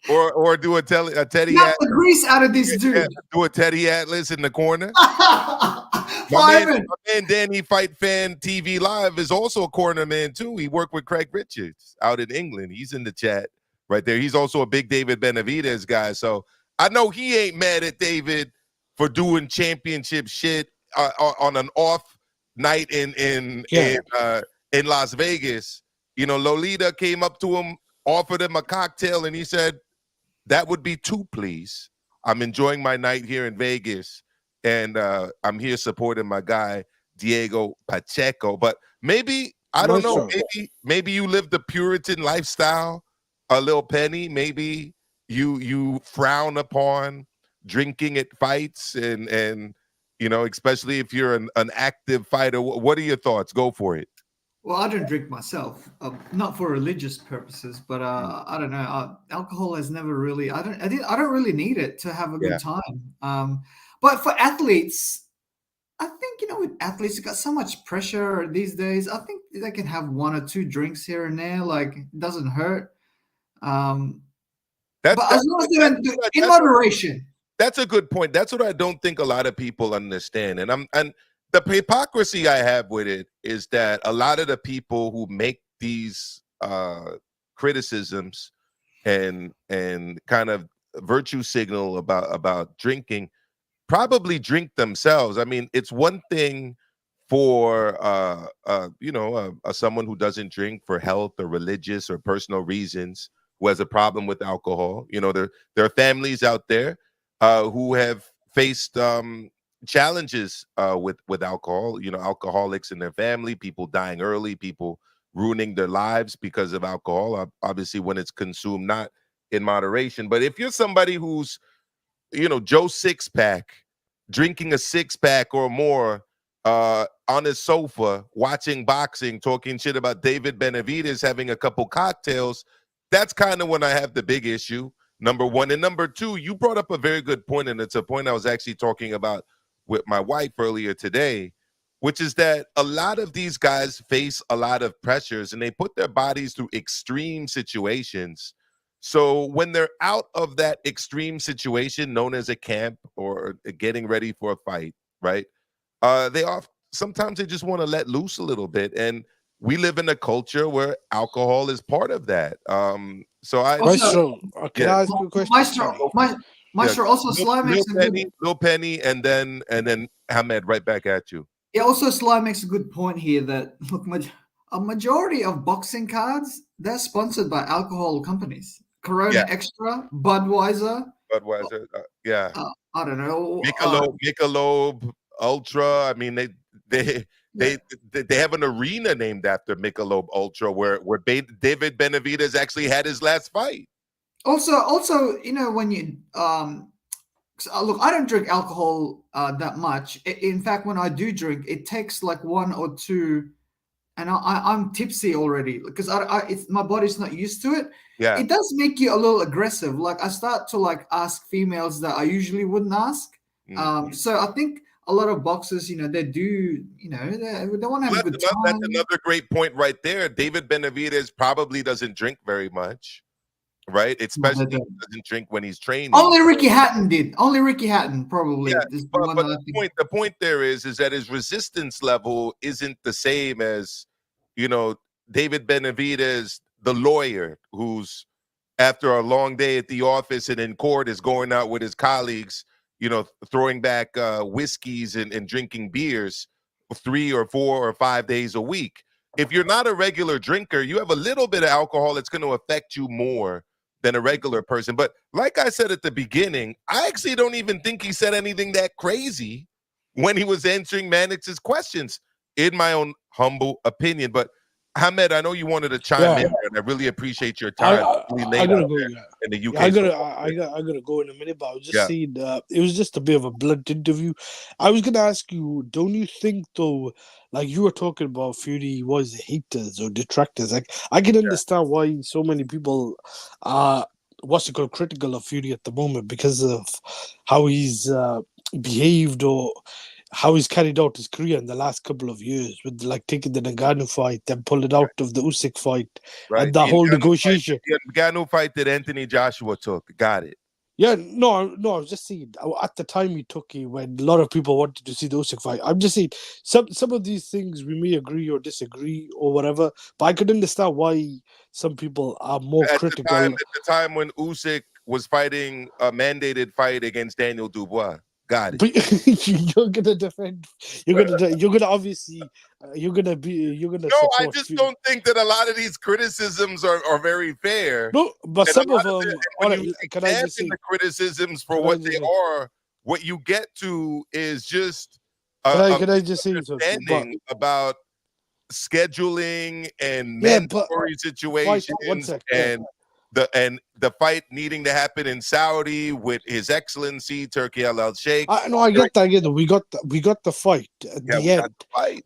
Or do a Teddy Get the grease out of this dude. Do a Teddy Atlas in the corner. my man Danny Fight Fan TV Live is also a corner man too. He worked with Craig Richards out in England. He's in the chat right there. He's also a big David Benavidez guy. So I know he ain't mad at David for doing championship shit on an off night in Las Vegas. Lolita came up to him, offered him a cocktail, and he said, "That would be two, please. I'm enjoying my night here in Vegas, and I'm here supporting my guy Diego Pacheco." But maybe, I don't know, maybe you live the Puritan lifestyle, a little Penny. Maybe you frown upon drinking at fights, and especially if you're an active fighter. What are your thoughts? Go for it. Well, I don't drink myself, not for religious purposes, but I don't know. Alcohol has never really. I don't really need it to have a good time. But for athletes, I think with athletes, you got so much pressure these days. I think they can have one or two drinks here and there, like it doesn't hurt. But as long as they're in moderation. that's a good point. That's what I don't think a lot of people understand. And the hypocrisy I have with it is that a lot of the people who make these criticisms and kind of virtue signal about drinking probably drink themselves. I mean, it's one thing for someone who doesn't drink for health or religious or personal reasons, who has a problem with alcohol. You know, there are families out there who have faced challenges with alcohol. You know, alcoholics in their family, people dying early, people ruining their lives because of alcohol. Obviously, when it's consumed not in moderation. But if you're somebody who's, you know, Joe Six-Pack, drinking a six-pack or more on his sofa, watching boxing, talking shit about David Benavidez, having a couple cocktails, that's kind of when I have the big issue, number one. And number two, you brought up a very good point, and it's a point I was actually talking about with my wife earlier today, which is that a lot of these guys face a lot of pressures, and they put their bodies through extreme situations. So when they're out of that extreme situation known as a camp or getting ready for a fight, right? Sometimes they just want to let loose a little bit. And we live in a culture where alcohol is part of that. So I Maestro, can I ask you a question? Maestro, also Sly makes a good... Lil Penny, and then Hamed, right back at you. Yeah, also Sly makes a good point here that, look, a majority of boxing cards, they're sponsored by alcohol companies. Corona Extra, Budweiser, yeah. I don't know. Michelob Ultra. I mean, they have an arena named after Michelob Ultra where David Benavidez actually had his last fight. Also, you know, when you look, I don't drink alcohol that much. In fact, when I do drink, it takes like one or two, and I'm tipsy already because my body's not used to it. Yeah, it does make you a little aggressive. Like I start to like ask females that I usually wouldn't ask. So I think a lot of boxers, you know, they do, you know, they want to have a good time. That's another great point right there. David Benavidez probably doesn't drink very much, right? Especially he doesn't drink when he's training. Only Ricky Hatton did. Only Ricky Hatton probably. Yeah, but the point there is that his resistance level isn't the same as, you know, David Benavidez, the lawyer, who's after a long day at the office and in court is going out with his colleagues, you know, throwing back whiskeys and drinking beers 3 or 4 or 5 days a week. If you're not a regular drinker, you have a little bit of alcohol that's going to affect you more than a regular person. But like I said at the beginning, I actually don't even think he said anything that crazy when he was answering Mannix's questions, in my own humble opinion. But Hamed, I know you wanted to chime in, and I really appreciate your time. In the UK. I gotta go in a minute, but I was just saying it was just a bit of a blunt interview. I was gonna ask you, don't you think though, like you were talking about Fury was haters or detractors? Like I can understand why so many people are critical of Fury at the moment because of how he's behaved or how he's carried out his career in the last couple of years, with like taking the Ngannou fight, then pull it out of the Usyk fight, and that whole negotiation. The Ngannou fight that Anthony Joshua took, got it. Yeah, no, I was just saying at the time he took it, when a lot of people wanted to see the Usyk fight. I'm just saying some of these things we may agree or disagree or whatever, but I could understand why some people are more critical. At the time when Usyk was fighting a mandated fight against Daniel Dubois. Got it. But you're gonna defend. You're gonna obviously. You're gonna. No, I just don't think that a lot of these criticisms are very fair. No, but and some of them. Can I just say the criticisms for what they are? What you get to is just. Can I just say something about scheduling and mandatory situations and the fight needing to happen in Saudi with His Excellency Turki Al Sheikh. No, I get that. We got the fight at the end,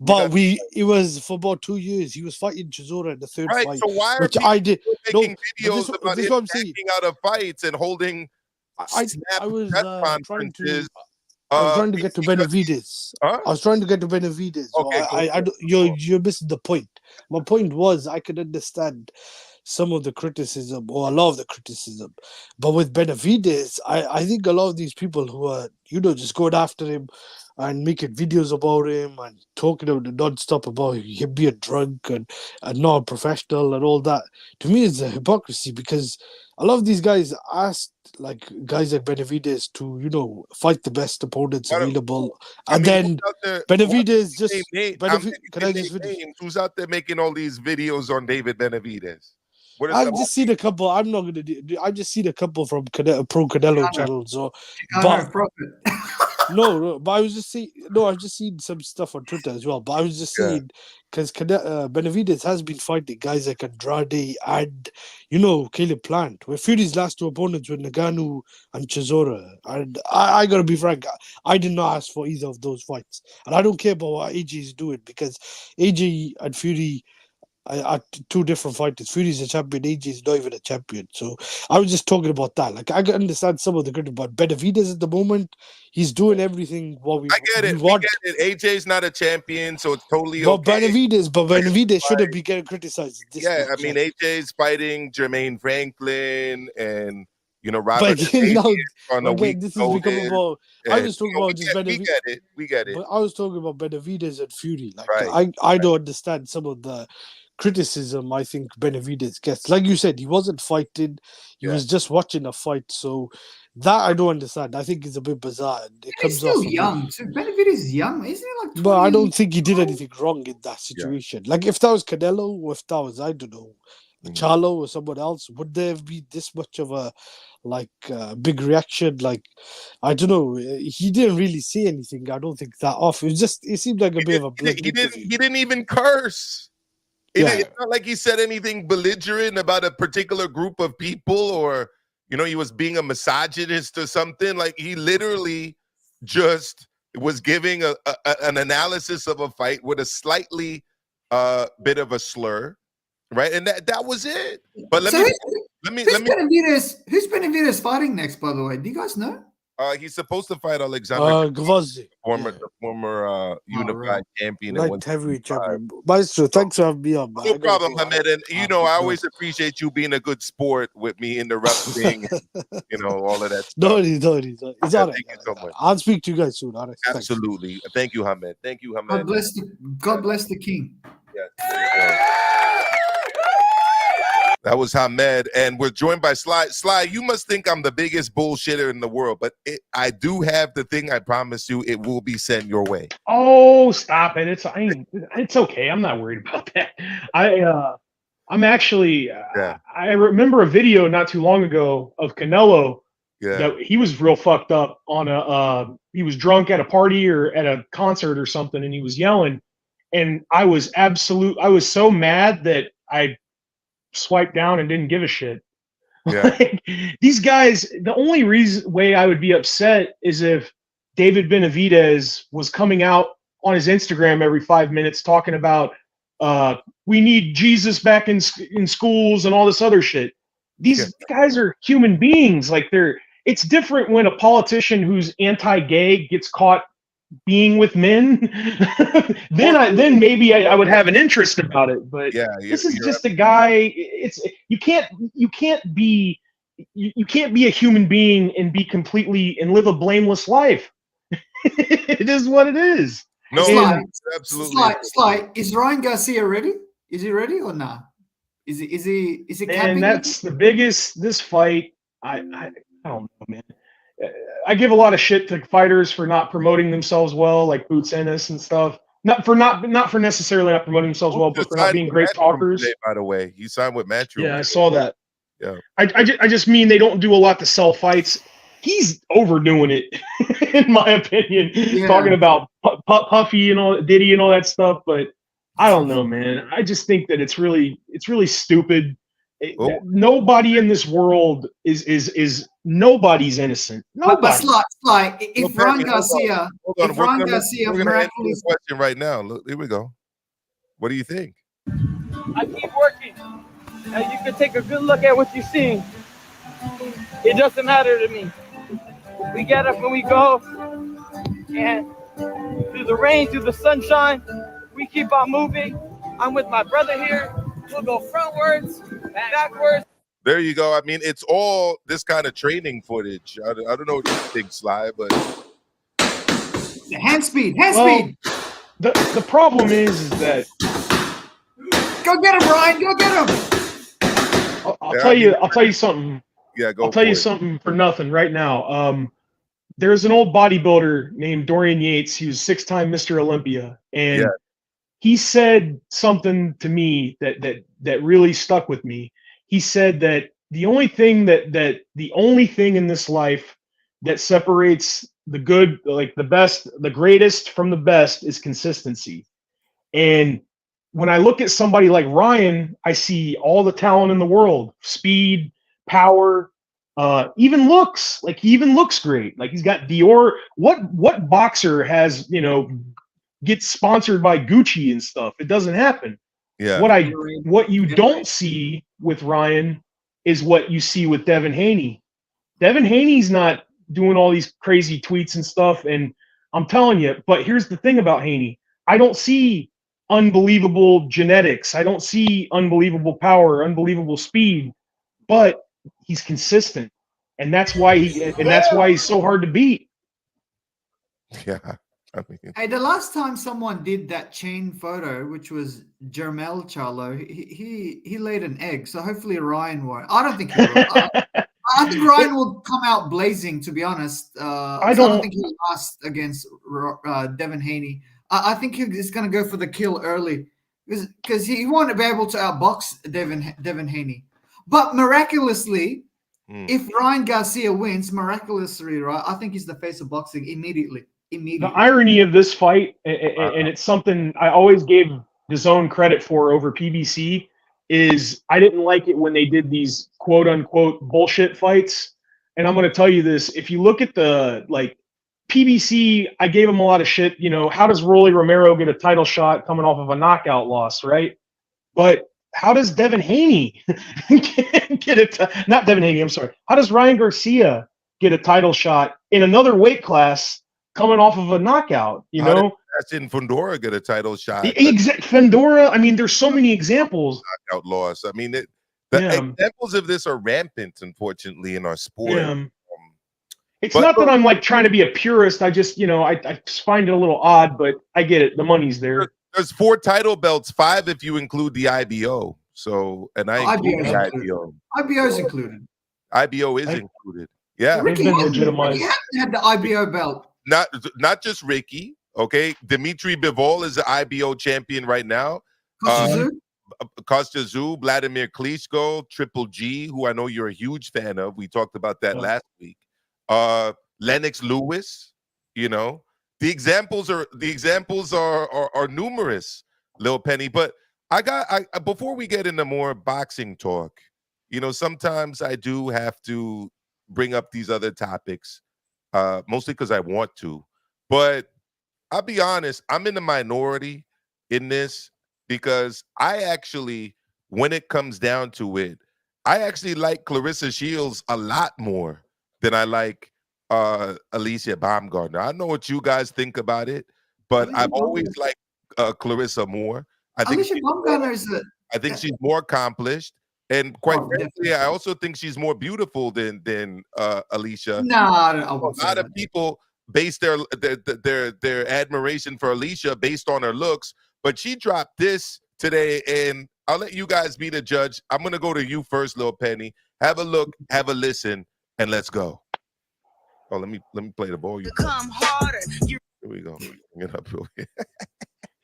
but it was for about 2 years. He was fighting Chisora in the third fight, so why which I did. Making videos about him backing out of fights and holding. I was trying to get to Benavidez. I was trying to get to Benavidez. Okay, you're missing the point. My point was I could understand some of the criticism or a lot of the criticism. But with Benavidez, I think a lot of these people who are, just going after him and making videos about him and talking about it non-stop about him being drunk and not a professional and all that, to me is a hypocrisy, because a lot of these guys asked guys like Benavidez to, fight the best opponents available. Then Benavidez just... Can I just finish? Who's out there making all these videos on David Benavidez? I've just seen a couple. I'm not going to do... I've just seen a couple from Pro Canelo channels. No, but I was just saying... No, I've just seen some stuff on Twitter as well. But I was just saying... Because Benavidez has been fighting guys like Andrade and, Caleb Plant. Where Fury's last two opponents were Ngannou and Chisora. And I got to be frank, I did not ask for either of those fights. And I don't care about what AJ is doing, because AJ and Fury are two different fighters. Fury's a champion, AJ is not even a champion. So I was just talking about that. I can understand some of the criticism, but Benavidez at the moment, he's doing everything what we want. We get it. AJ's not a champion, so it's totally okay. Benavidez shouldn't be getting criticized. AJ's fighting Jermaine Franklin and Robert. This is becoming about. I was talking about just Benavidez. We get it. But I was talking about Benavidez and Fury. I don't understand some of the criticism I think Benavidez gets. Like you said, he wasn't fighting. He was just watching a fight. So that I don't understand. I think it's a bit bizarre. He's still young. So Benavidez is young, isn't he? 20? But I don't think he did anything wrong in that situation. If that was Canelo, or if that was, I don't know, Charlo or someone else, would there be this much of a big reaction? I don't know. He didn't really say anything. I don't think that off. It seemed like a bit of a. He didn't even curse. It's not like he said anything belligerent about a particular group of people, or he was being a misogynist or something. He literally just was giving an analysis of a fight with a slightly bit of a slur, right? And that was it. But who's Benavidez fighting next, by the way? Do you guys know? He's supposed to fight Alexander Gvozdyk, the former unified champion. Light heavyweight champion. Maestro, thanks for having me on, man. No problem, Hamed. And I always appreciate you being a good sport with me interrupting, all of that stuff. No, it's all right. Thank you so much. I'll speak to you guys soon. All right. Absolutely. Thanks. Thank you, Hamed. Thank you, Hamed. God bless the king. Yes. That was Hamed, and we're joined by Sly. Sly, you must think I'm the biggest bullshitter in the world, but I do have the thing. I promise you, it will be sent your way. Oh, stop it! It's okay. I'm not worried about that. I'm actually. I remember a video not too long ago of Canelo. That he was real fucked up on he was drunk at a party or at a concert or something, and he was yelling, and I was so mad that I swiped down and didn't give a shit. These guys, the only way I would be upset is if David Benavidez was coming out on his Instagram every 5 minutes talking about we need Jesus back in schools and all this other shit. These guys are human beings. It's different when a politician who's anti-gay gets caught being with men. then maybe I would have an interest about it. But this is just a guy. You can't be a human being and be and live a blameless life. It is what it is. No, absolutely. Sly, is Ryan Garcia ready? Is he ready or not? Is he? And that's the biggest. This fight, I don't know, man. I give a lot of shit to fighters for not promoting themselves well, like Boots Ennis and stuff. Not for necessarily not promoting themselves well, but for not being great talkers. Today, by the way, he signed with Matchroom. Yeah, I saw that. Yeah, I just mean they don't do a lot to sell fights. He's overdoing it, in my opinion. Talking about Puffy and all Diddy and all that stuff, but I don't know, man. I just think that it's really stupid. Nobody in this world is nobody's innocent. Nobody. But Sly, if Ryan Garcia, we're gonna answer this question right now. Look, here we go. What do you think? I keep working, and you can take a good look at what you're seeing. It doesn't matter to me. We get up and we go, and through the rain, through the sunshine, we keep on moving. I'm with my brother here. We'll go frontwards, backwards. There you go. I mean, it's all this kind of training footage. I don't know what you think, Sly, but hand speed, speed. The problem is that go get him, Ryan. Go get him. I'll tell you something. Yeah, go. I'll tell you something for nothing right now. There's an old bodybuilder named Dorian Yates. He was 6-time Mr. Olympia, and he said something to me that really stuck with me. He said that the only thing in this life that separates the good, like the best, the greatest from the best, is consistency. And when I look at somebody like Ryan, I see all the talent in the world, speed, power, even looks. Like he even looks great. Like he's got Dior. What boxer has, gets sponsored by Gucci and stuff? It doesn't happen. Yeah. What you don't see with Ryan is what you see with Devin Haney. Devin Haney's not doing all these crazy tweets and stuff, and I'm telling you, but here's the thing about Haney. I don't see unbelievable genetics. I don't see unbelievable power, unbelievable speed, but he's consistent. And that's why he's so hard to beat. Yeah. Hey, the last time someone did that chain photo, which was Jermel Charlo, he laid an egg. So hopefully Ryan won't. I don't think he will. I think Ryan will come out blazing, to be honest. I don't think he'll last against Devin Haney. I think he's going to go for the kill early because he won't be able to outbox Devin Haney. But miraculously, if Ryan Garcia wins, miraculously, right, I think he's the face of boxing immediately. The irony of this fight, and it's something I always gave DAZN credit for over PBC, is I didn't like it when they did these quote unquote bullshit fights. And I'm going to tell you this: if you look at the PBC, I gave him a lot of shit. How does Rolly Romero get a title shot coming off of a knockout loss, right? But how does Devin Haney get it? Not Devin Haney. I'm sorry. How does Ryan Garcia get a title shot in another weight class coming off of a knockout? That's in Fundora get a title shot. Fundora. I mean, there's so many examples. Knockout loss. I mean, the examples of this are rampant, unfortunately, in our sport. It's not that I'm trying to be a purist. I just, I just find it a little odd, but I get it. The money's there. There's 4 title belts, 5 if you include the IBO. So, and I include the IBO. IBO is included. IBO is included. Yeah. Ricky had the IBO belt. Not just Ricky. Okay, Dmitry Bivol is the IBO champion right now. Kostya Tszyu, Vladimir Klitschko, Triple G, who I know you're a huge fan of. We talked about that last week. Lennox Lewis. The examples are numerous, Lil Penny. But before we get into more boxing talk, sometimes I do have to bring up these other topics, mostly because I want to. But I'll be honest, I'm in the minority in this because I actually, when it comes down to it, I actually like Clarissa Shields a lot more than I like Alicia Baumgardner. I don't know what you guys think about it, but I've always liked Clarissa more. I think she's more accomplished, and quite frankly, I also think she's more beautiful than Alicia. A lot of people base their admiration for Alicia based on her looks, but she dropped this today, and I'll let you guys be the judge. I'm gonna go to you first, Lil Penny. Have a look, have a listen, and let's go. Oh, let me play the ball. Come harder. Here we go. Bring it up real quick.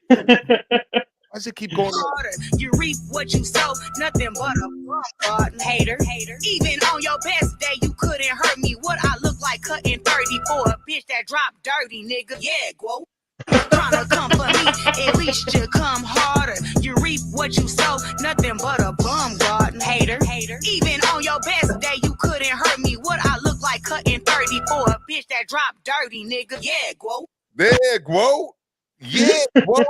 Why does it keep going? Harder. You reap what you sow, nothing but a hater. Even on your best day, you couldn't hurt me. What I look like cutting 30 for a bitch that dropped dirty, nigga. Yeah, whoa. Tryna come for me, at least you come harder. You reap what you sow, nothing but a Baumgardner. Hater. Even on your best day, you couldn't hurt me. What I look like cutting 30 for a bitch that dropped dirty, nigga. Yeah, whoa. There, whoa. Yeah, whoa.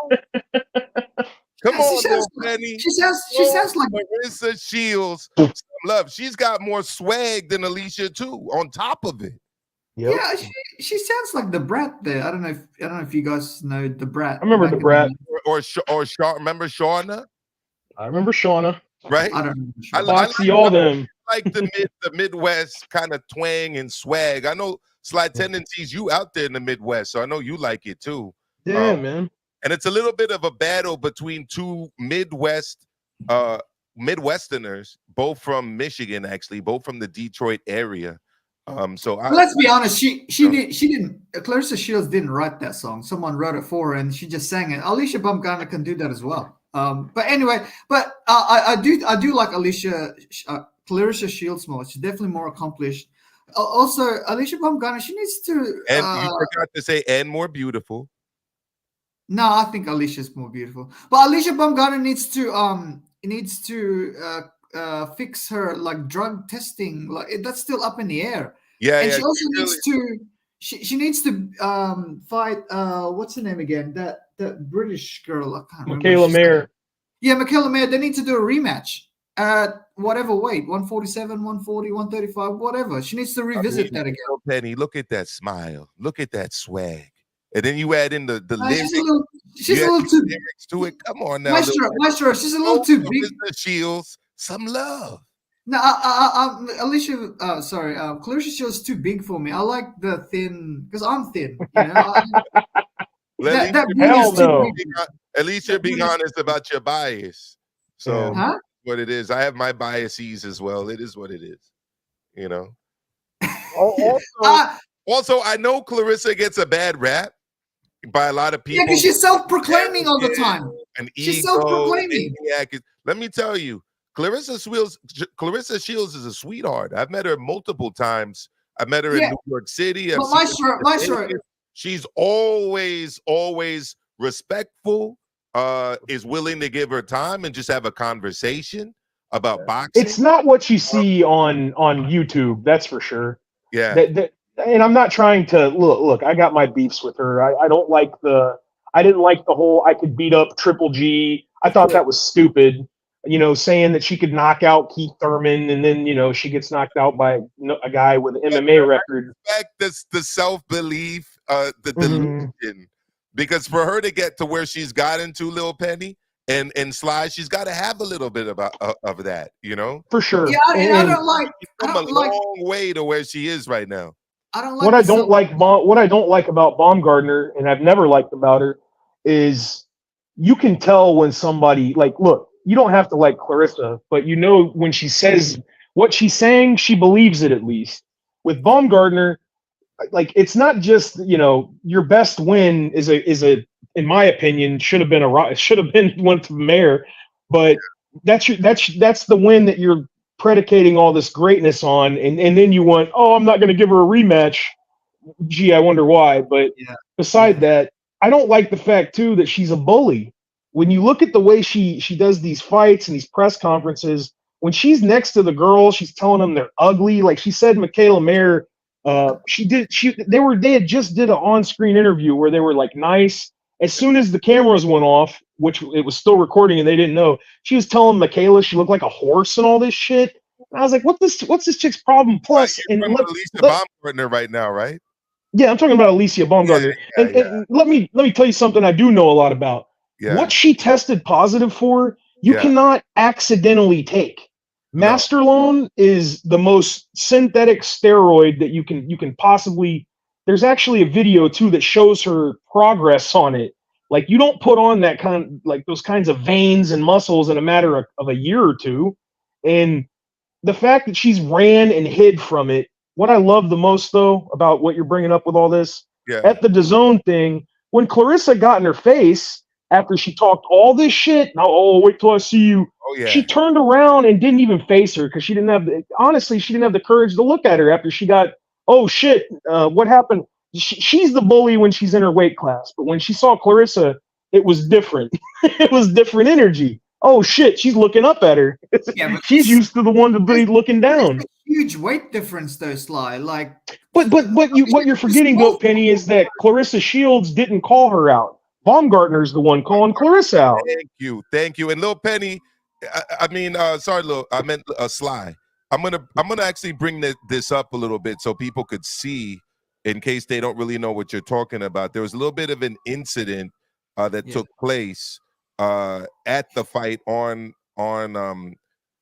Come on, Lil Penny. She sounds like Clarissa Shields. Some love. She's got more swag than Alicia too. On top of it. Yep. Yeah, she sounds like the Brat there. I don't know if you guys know the Brat. I remember the Brat. Or remember Shauna? I remember Shauna. Right? I don't know. Foxy, all them. Like the Midwest kind of twang and swag. I know Sly Tendencies, you out there in the Midwest, so I know you like it too. Yeah, man. And it's a little bit of a battle between two Midwesterners, both from Michigan, actually, both from the Detroit area. Let's be honest, she didn't. Clarissa Shields didn't write that song. Someone wrote it for her, and she just sang it. Alicia Baumgardner can do that as well. But anyway, I do like Clarissa Shields more. She's definitely more accomplished. Also, Alicia Baumgardner, she needs to. And you forgot to say, and more beautiful. No, I think Alicia's more beautiful. But Alicia Baumgardner needs to fix her like drug testing. Like that's still up in the air. Yeah, and she also needs to. She needs to fight. What's her name again? That British girl. I can't remember. Michaela Mayer. Yeah, Michaela Mayer. They need to do a rematch at whatever weight, 147, 140, 135, whatever. She needs to revisit that again. Penny, look at that smile. Look at that swag. And then you add in the lyrics. She's a little too lyrics to it. Come on now, Maestro. She's a little too big. Shields, some love. No, Alicia. Clarissa Shields too big for me. I like the thin because I'm thin. You know, at least you're being honest about your bias. So what it is. I have my biases as well. It is what it is. You know. Also, I know Clarissa gets a bad rap by a lot of people. Yeah, because she's self-proclaiming all the time. She's self-proclaiming. Let me tell you, Clarissa Shields is a sweetheart. I've met her multiple times. I met her in New York City. Maestro. She's always respectful, is willing to give her time and just have a conversation about boxing. It's not what you see on YouTube, that's for sure. Yeah. And I'm not trying to look. I got my beefs with her. I didn't like the whole I could beat up Triple G. I thought that was stupid. You know, saying that she could knock out Keith Thurman and then she gets knocked out by a guy with an MMA record. The self-belief, the delusion, because for her to get to where she's gotten to, Lil Penny and Sly, she's got to have a little bit of that, for sure. Yeah, I don't like. She's come a long way to where she is right now. I don't like what I don't like about Baumgardner, and I've never liked about her, is you can tell when somebody look, you don't have to like Clarissa, but when she says what she's saying, she believes it at least. With Baumgardner, it's not just your best win is a in my opinion should have been one for the mayor, but that's the win that you're predicating all this greatness on, and then you want, I'm not going to give her a rematch. Gee, I wonder why. But beside that, I don't like the fact too that she's a bully. When you look at the way she does these fights and these press conferences, when she's next to the girls, she's telling them they're ugly. Like she said, Michaela Mayer, they had just did an on-screen interview where they were nice. As soon as the cameras went off, which it was still recording and they didn't know, she was telling Michaela she looked like a horse and all this shit. And I was like, what's this chick's problem? Plus, and Alicia Baumgardner right now, right? Yeah, I'm talking about Alicia Baumgardner. And let me tell you something I do know a lot about. Yeah. What she tested positive for, you cannot accidentally take. Masterlone is the most synthetic steroid that you can possibly. There's actually a video too that shows her progress on it. You don't put on that those kinds of veins and muscles in a matter of a year or two. And the fact that she's ran and hid from it. What I love the most though about what you're bringing up with all this at the DAZN thing, when Clarissa got in her face after she talked all this shit, wait till I see you. She turned around and didn't even face her because she didn't have the courage to look at her after she got, what happened? She's the bully when she's in her weight class, but when she saw Clarissa, it was different. It was different energy. Oh shit, she's looking up at her. She's used to the one to be looking down. Huge weight difference though, Sly. But what you're forgetting though, Penny, is that Clarissa Shields didn't call her out. Baumgardner's the one calling Clarissa out. Thank you. And Lil Penny, I meant Sly. I'm gonna actually bring this up a little bit so people could see, in case they don't really know what you're talking about. There was a little bit of an incident that took place at the fight on on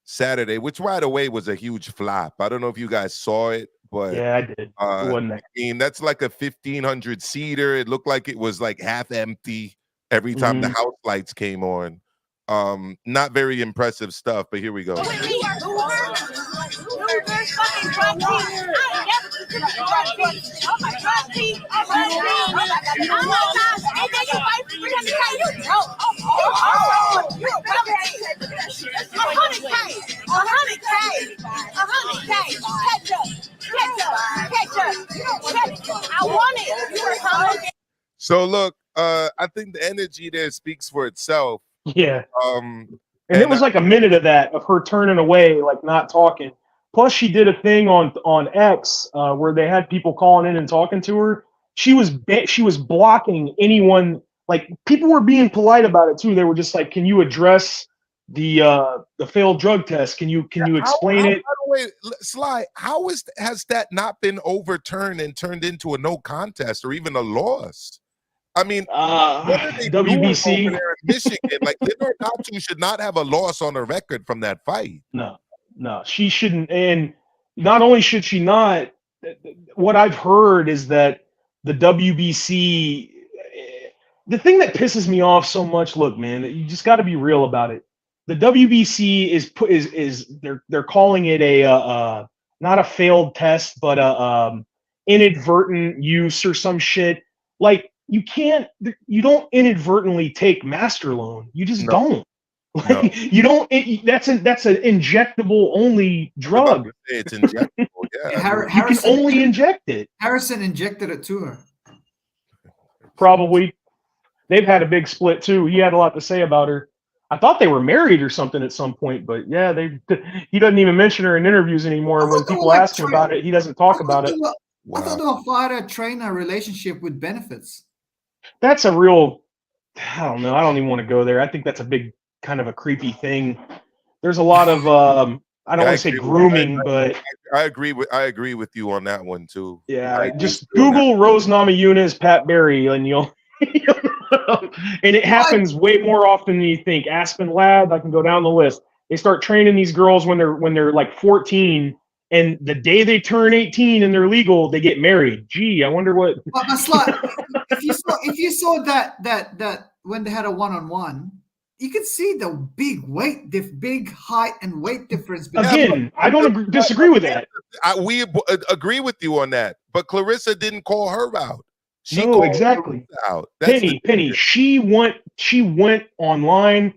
Saturday, which right away was a huge flop. I don't know if you guys saw it, but yeah, I did. I mean, that's like a 1,500 seater. It looked like it was like half empty every time the house lights came on. Not very impressive stuff, but here we go. So look, I think the energy there speaks for itself. Yeah. And it was like a minute of that, of her turning away, like not talking. Plus, she did a thing on X where they had people calling in and talking to her. She was blocking anyone. Like, people were being polite about it too. They were just like, "Can you address the failed drug test? Can you explain it?" By the way, Sly, has that not been overturned and turned into a no contest or even a loss? I mean, what are they WBC doing over there in Michigan? Like, Dornálaíocht should not have a loss on her record from that fight. No, she shouldn't. And not only should she not, what I've heard is that the WBC, the thing that pisses me off so much, look, man, you just got to be real about it. The WBC is they're calling it a not a failed test, but a inadvertent use or some shit. Like, you don't inadvertently take master loan. You just don't. Like, you don't. That's an injectable only drug. It's injectable. Yeah, you can only inject it. Harrison injected it to her. Probably. They've had a big split too. He had a lot to say about her. I thought they were married or something at some point, but yeah, he doesn't even mention her in interviews anymore. When people ask him about it, he doesn't talk about it. I thought the fighter-trainer relationship with benefits. That's a real, I don't know. I don't even want to go there. I think that's a big kind of a creepy thing. There's a lot of I don't want to say grooming, but I agree with you on that one too. Yeah, just Google Rose Namajunas, Pat Barry, and you'll and it happens way more often than you think. Aspen Lab, I can go down the list. They start training these girls when they're like 14, and the day they turn 18 and they're legal, they get married. Gee, I wonder what. But if you saw that when they had a one-on-one, you could see the big height and weight difference. Again, I don't disagree with that. We agree with you on that, but Clarissa didn't call her out. No, exactly. Out. Penny. She went online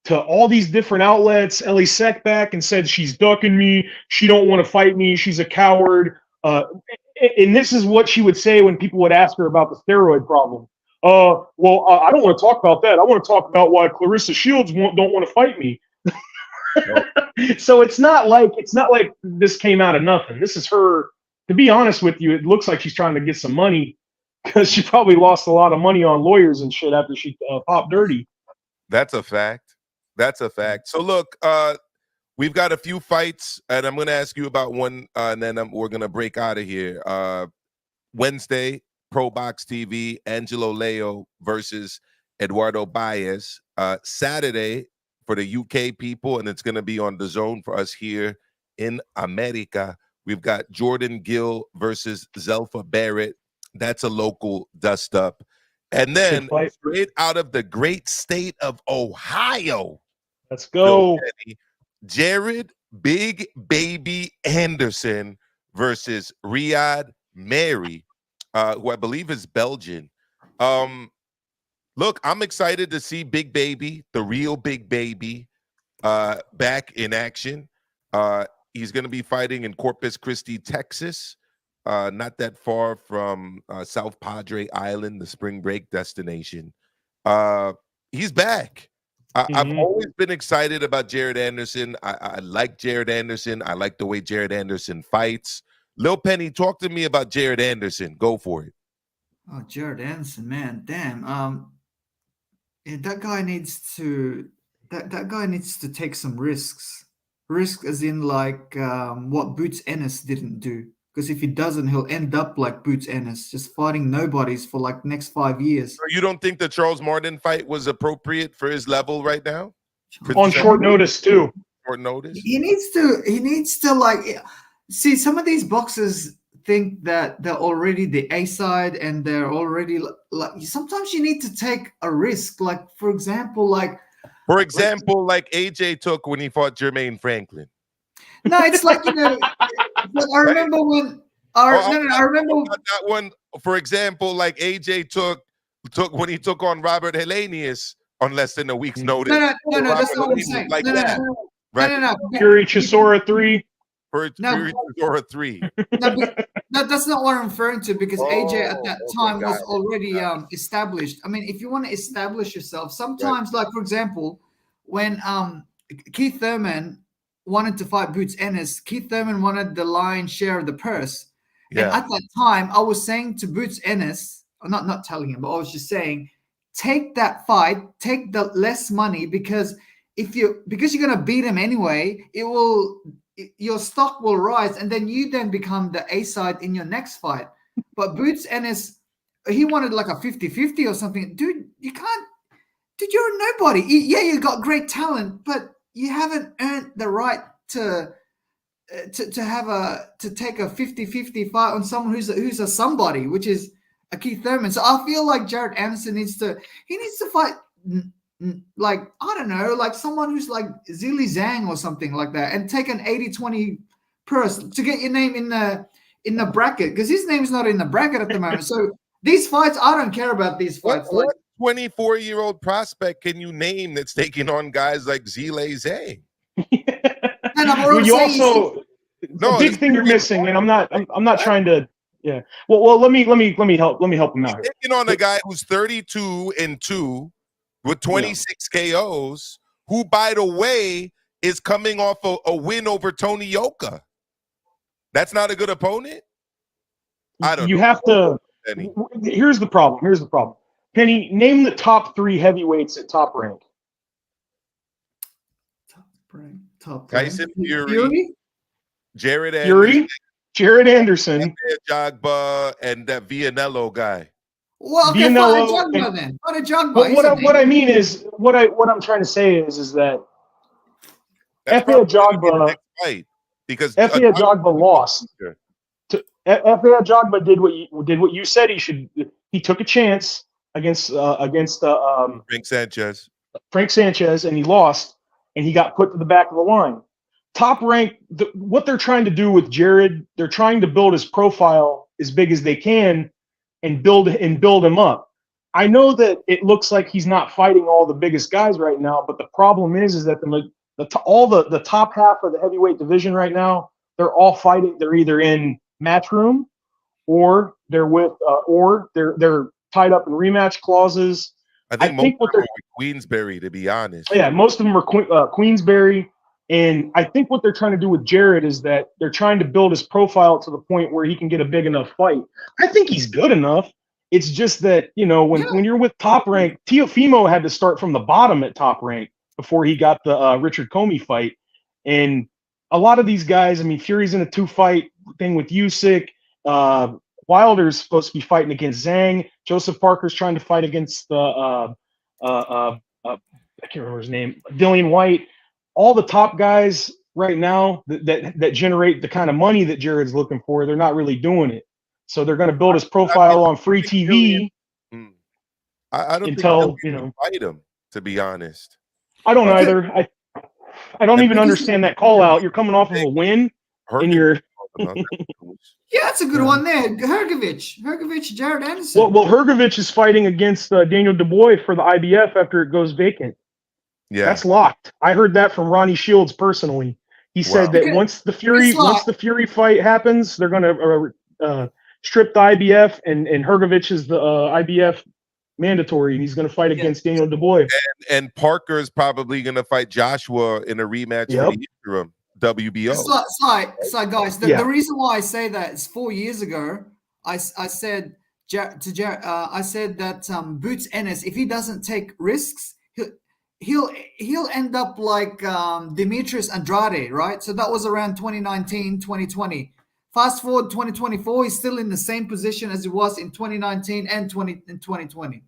to all these different outlets. Ellie Seckback and said she's ducking me. She don't want to fight me. She's a coward. And this is what she would say when people would ask her about the steroid problem. I don't want to talk about that. I want to talk about why Clarissa Shields don't want to fight me. So it's not like this came out of nothing. This is her. To be honest with you, it looks like she's trying to get some money because she probably lost a lot of money on lawyers and shit after she popped dirty. That's a fact. So look, we've got a few fights, and I'm going to ask you about one, and then we're going to break out of here. Wednesday, Pro Box TV, Angelo Leo versus Eduardo Baez. Saturday for the UK people, and it's going to be on DAZN for us here in America. We've got Jordan Gill versus Zelfa Barrett. That's a local dust-up. And then straight out of the great state of Ohio. Let's go. Jared Big Baby Anderson versus Riyad Mary, who I believe is Belgian. Look, I'm excited to see Big Baby, the real Big Baby, back in action. He's going to be fighting in Corpus Christi, Texas, not that far from South Padre Island, the spring break destination. He's back. I've always been excited about Jared Anderson. I like Jared Anderson. I like the way Jared Anderson fights. Lil Penny, talk to me about Jared Anderson. Go for it. Oh, Jared Anderson, man, damn. Yeah, that guy needs to take some risks. Risk as in like what Boots Ennis didn't do. Because if he doesn't, he'll end up like Boots Ennis, just fighting nobodies for like next 5 years. So you don't think the Charles Martin fight was appropriate for his level right now? On short notice too. Short notice. He needs to like see some of these boxers think that they're already the A side and they're already like sometimes you need to take a risk. Like for example, like AJ took when he fought Jermaine Franklin. No, it's like I remember when I remember that one. For example, like AJ took when he took on Robert Helenius on less than a week's notice. No, that's not what I'm saying. Like no. Fury Chisora 3. Fury Chisora 3. No, that's not what I'm referring to because AJ at that time was already established. I mean, if you want to establish yourself, sometimes, like for example, when Keith Thurman wanted to fight Boots Ennis, Keith Thurman wanted the lion's share of the purse. Yeah. And at that time, I was saying to Boots Ennis, not telling him, but I was just saying, take that fight, take the less money because you're gonna beat him anyway, your stock will rise, and then you become the A side in your next fight. But Boots Ennis, he wanted like a 50-50 or something. Dude, you can't. Dude, you're a nobody. Yeah, you got great talent, but you haven't earned the right to take a 50-50 fight on someone who's a somebody, which is a Keith Thurman. So I feel like Jared Anderson needs to fight like, I don't know, like someone who's like Zili Zhang or something like that, and take an 80-20 purse to get your name in the bracket, because his name's not in the bracket at the moment. So these fights, I don't care about these fights. What 24-year-old prospect can you name that's taking on guys like Zili Zhang? The big thing you're missing, and I'm not trying to. Yeah. Well, let me help him out. He's taking on a guy who's 32-2 with 26 KOs, who, by the way, is coming off a win over Tony Yoka. That's not a good opponent. I don't. You know. have to. Penny. Here's the problem. Penny, name the top 3 heavyweights at top rank. Tyson Fury, Jared Anderson, Jogba, and that Vianello guy. Well, okay, Jogba then. What I mean is, what I'm trying to say is that F.A. Jogba lost. F.A. Jogba did what you said he should. He took a chance against Frank Sanchez, and he lost, and he got put to the back of the line. Top rank, what they're trying to do with Jared, they're trying to build his profile as big as they can and build him up. I know that it looks like he's not fighting all the biggest guys right now, but the problem is that the top half of the heavyweight division right now, they're all fighting. They're either in Matchroom or they're tied up in rematch clauses. I think what they're Queensberry, to be honest. Yeah, most of them are Queensberry. And I think what they're trying to do with Jared is that they're trying to build his profile to the point where he can get a big enough fight. I think he's good enough. It's just that, when you're with top rank, Teofimo had to start from the bottom at top rank before he got the Richard Comey fight. And a lot of these guys, I mean, Fury's in a 2-fight thing with Usyk. Wilder's supposed to be fighting against Zhang. Joseph Parker's trying to fight against I can't remember his name, Dillian White. All the top guys right now that generate the kind of money that Jared's looking for, they're not really doing it. So they're going to build his profile on free TV. I don't think fight him, to be honest. I don't either. I don't even understand that call out. You're coming off of a win, and you're. Yeah, that's a good one there. Hrgovic, Jared Anderson. Well, Hrgovic is fighting against Daniel Dubois for the IBF after it goes vacant. Yeah, that's locked. I heard that from Ronnie Shields personally. He said that once the Fury fight happens, they're going to strip the IBF, and Hrgovic is the IBF mandatory, and he's going to fight against Daniel Dubois. And Parker is probably going to fight Joshua in a rematch for the interim WBO. Guys, the reason why I say that is 4 years ago, I said to Jared, I said that Boots Ennis, if he doesn't take risks, he'll end up like Demetrius Andrade, right? So that was around 2019, 2020. Fast forward 2024, he's still in the same position as he was in 2019 and 2020.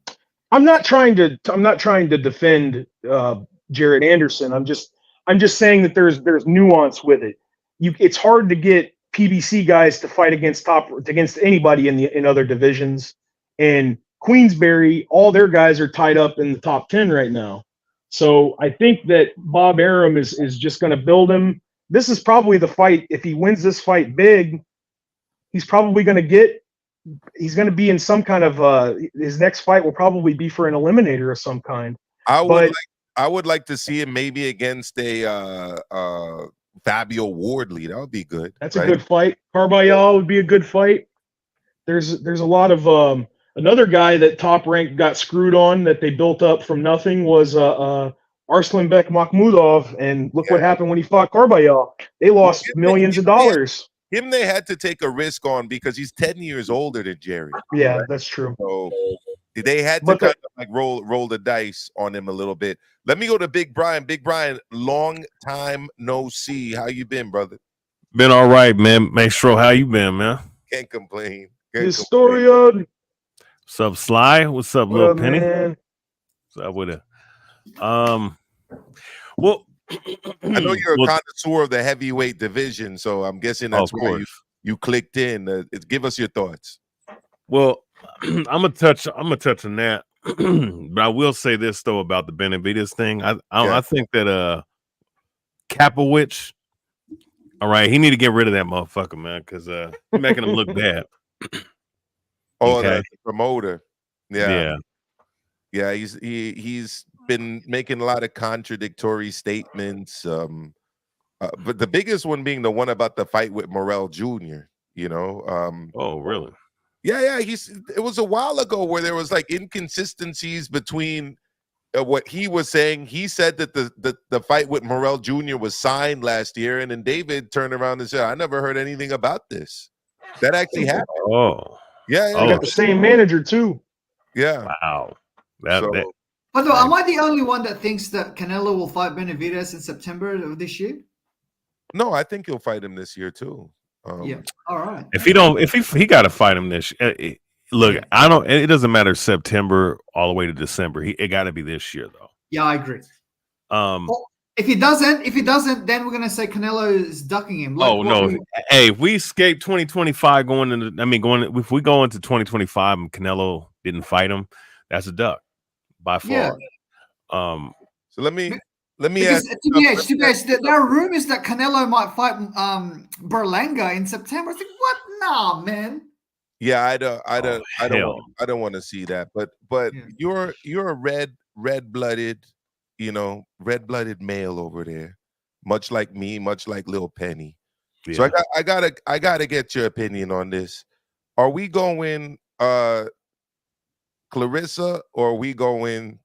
I'm not trying to defend Jared Anderson. I'm just saying that there's nuance with it. It's hard to get PBC guys to fight against anybody in other divisions. And Queensberry, all their guys are tied up in the top 10 right now. So I think that Bob Arum is just going to build him. This is probably the fight. If he wins this fight big, he's probably going to he's going to be in some kind of his next fight will probably be for an eliminator of some kind. I would like to see him maybe against a Fabio Wardley. That would be good. That's a good fight. Carbayal would be a good fight. There's a lot of another guy that Top Rank got screwed on that they built up from nothing was Arslanbek Makhmudov, and look what happened when he fought Carbayal. They lost millions of dollars. Him they had to take a risk on because he's 10 years older than Jerry. Yeah, that's true. So they had to kind of like roll the dice on him a little bit. Let me go to Big Brian. Big Brian, long time no see. How you been, brother? Been all right, man. Maestro, how you been, man? Can't complain. Historian. What's up, Sly? What's up, little Penny? Man. What's up with it? Well, I know you're a connoisseur of the heavyweight division, so I'm guessing that's why you clicked in. Give us your thoughts. Well, I'm gonna touch on that, but I will say this though about the Benavidez thing. I think that Kapowicz, all right, he need to get rid of that motherfucker, man, because he's making him look bad. The promoter, yeah. He's been making a lot of contradictory statements. But the biggest one being the one about the fight with Morrell Jr. Oh, really? Yeah. It was a while ago where there was like inconsistencies between what he was saying. He said that the fight with Morrell Jr. was signed last year, and then David turned around and said, "I never heard anything about this." That actually happened. Oh, yeah. They got the same manager too. Yeah. Wow. By the way, am I the only one that thinks that Canelo will fight Benavidez in September of this year? No, I think he'll fight him this year too. Yeah. All right. If he got to fight him this year. Look, it doesn't matter September all the way to December. It got to be this year though. Yeah, I agree. Well, if he doesn't, then we're gonna say Canelo is ducking him. Hey, if we escape 2025 if we go into 2025 and Canelo didn't fight him, that's a duck by far. Yeah. So let me because ask. There are rumors that Canelo might fight Berlanga in September. I think, what? Nah, man. Yeah, I don't want to see that. But you're a red-blooded, red-blooded male over there, much like me, much like Lil Penny. Yeah. So I gotta get your opinion on this. Are we going Clarissa or are we going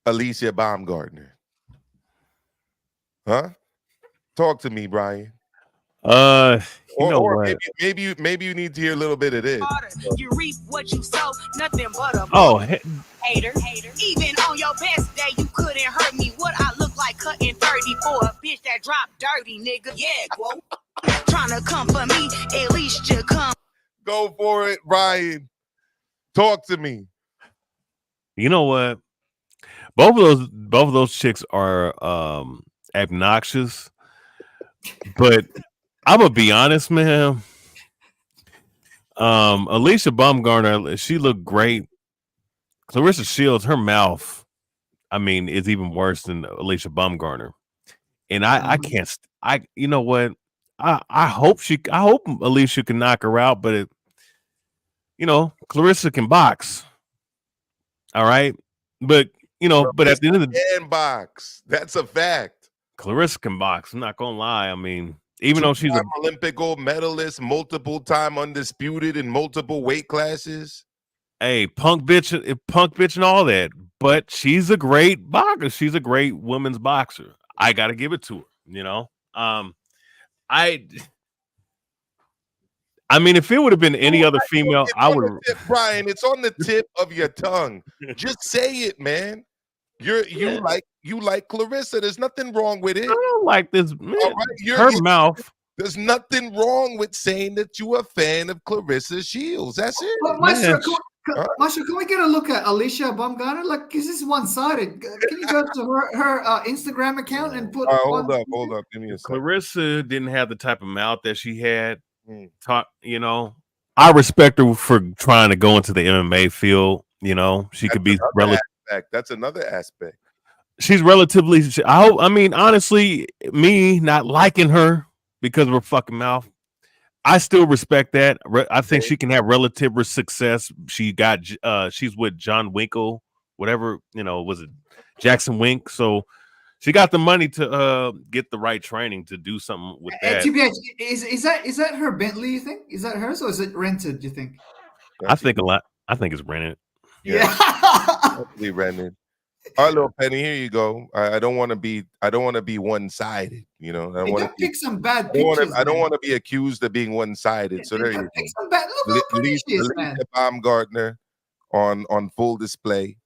Alicia Baumgardner? Huh? Talk to me, Brian. Or maybe you need to hear a little bit of this. You reap what you sow, nothing but a hater. Even on your best day, you couldn't hurt me. What I look like cutting 30 for a bitch that dropped dirty, nigga. Yeah, whoa. Trying to come for me, at least you come. Go for it, Brian. Talk to me. You know what? Both of those chicks are obnoxious, but I'm gonna be honest, man. Alicia Baumgardner, she looked great. Clarissa Shields, her mouth, is even worse than Alicia Baumgardner. And I can't. You know what? I hope Alicia can knock her out, but Clarissa can box. All right, but at the end of the day, box. That's a fact. Clarissa can box. I'm not gonna lie. Even though she's an Olympic gold medalist, multiple time undisputed in multiple weight classes. Hey, punk bitch and all that, but she's a great boxer. She's a great women's boxer. I gotta give it to her. If it would have been any other female, I would. Brian, it's on the tip of your tongue. Just say it, man. You like Clarissa. There's nothing wrong with it. I don't like this. Man. All right, her mouth. There's nothing wrong with saying that you're a fan of Clarissa Shields. That's it. But Maestro, Maestro, can we get a look at Alicia Baumgardner? Like, is this one-sided? Can you go to her Instagram account and put? Hold up. Give me a second. Clarissa didn't have the type of mouth that she had. Talk, I respect her for trying to go into the MMA field. She could be relative. That's another aspect. She's relatively. I mean, honestly, me not liking her because of her fucking mouth, I still respect that. I think she can have relative success. She's with John Winkle, whatever, was it Jackson Wink? So she got the money to get the right training to do something with that. TBH, is that her Bentley, you think? Is that hers or is it rented, do you think? I think a lot. I think it's rented. Yeah. Definitely rented. All right, little Penny, here you go. I don't want to be one-sided, Don't pick some bad pictures. I don't want to be accused of being one-sided. So there you pick some bad. Look how pretty she is, man. Baumgardner on full display.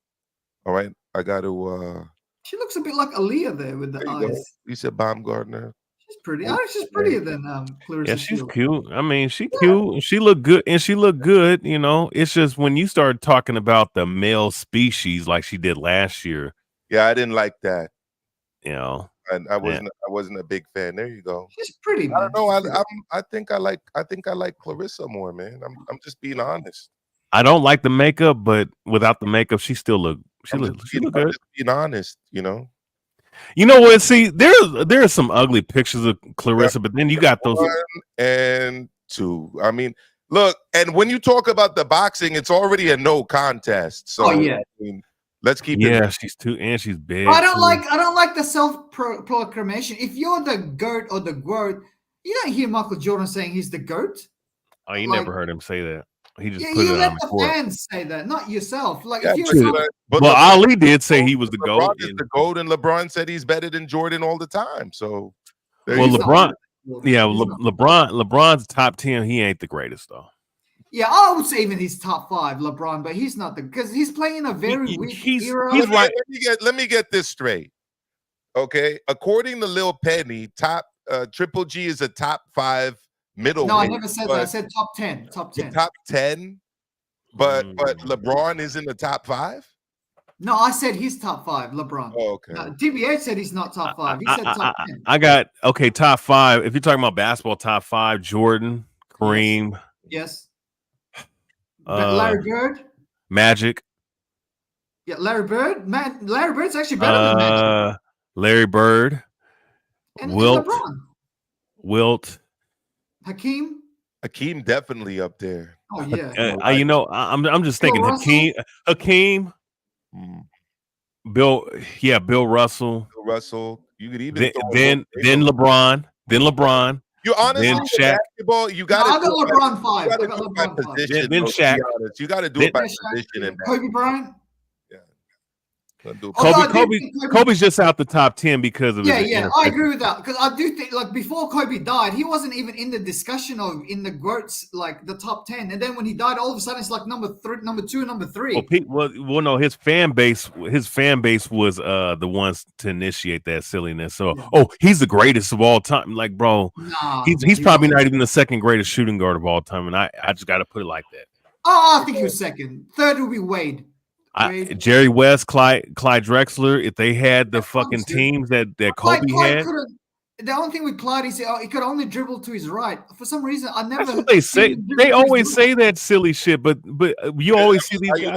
All right, I got to. She looks a bit like Aaliyah there with the eyes. You said Baumgardner. She's pretty. She's prettier than Clarissa. Yeah, she's cute. I mean, she's cute. She looked good, and she looked good. It's just when you start talking about the male species like she did last year. Yeah, I didn't like that. And I wasn't a big fan. There you go. She's pretty. Man. I don't know. I think I like Clarissa more, man. I'm just being honest. I don't like the makeup, but without the makeup, she still look. She look good. Just being honest, You know what? See, there are some ugly pictures of Clarissa, but then you got those 1 and 2. I mean, look, and when you talk about the boxing, it's already a no contest. So yeah. I mean, let's keep it. Yeah, she's she's big. I don't like the self-proclamation. If you're the GOAT or the GOAT, you don't hear Michael Jordan saying he's the GOAT. Oh, you never heard him say that. He just put you it let on the court. fans say that, not yourself. Like, Yeah, if you're but Ali did say he was the GOAT. LeBron is the GOAT, and LeBron said he's better than Jordan all the time. So, LeBron's top 10. He ain't the greatest though. Yeah, I would say even he's top 5, LeBron, but he's not because he's playing in a very weak era. He's right. Let me get this straight. Okay, according to Lil Penny, Triple G is a top 5 middleweight. No, I never said that. I said top 10. Top 10. Top 10, but LeBron is in the top 5. No, I said he's top 5. LeBron. Oh, okay. TBH said he's not top 5. He said top 10. I got top 5. If you're talking about basketball, top 5: Jordan, Kareem. Yes. Larry Bird. Magic. Yeah, Larry Bird. Man, Larry Bird's actually better than Magic. Larry Bird. And Wilt. LeBron. Wilt. Hakeem definitely up there. Oh yeah. I'm just thinking Hakeem. Bill Russell. Bill Russell. You could even then LeBron. You honestly, then Shaq. Basketball, you got to. I got LeBron 5. I got LeBron 5. Position, then Shaq. You got to do it by position. Kobe Bryant. Kobe's just out the top 10 because of his I agree with that because I do think like before Kobe died, he wasn't even in the discussion of in the GOATs like the top 10, and then when he died, all of a sudden it's like number 2, number 3. Well, no, his fan base was the ones to initiate that silliness. So, he's the greatest of all time. Like, bro, he's probably not even the second greatest shooting guard of all time, and I just got to put it like that. Oh, I think he was second. Third would be Wade. Jerry West, Clyde Drexler, if they had the fucking teams that Kobe had. The only thing with Clyde is he could only dribble to his right. For some reason, I never. That's what they say. They always say that silly shit, but you always see these guys.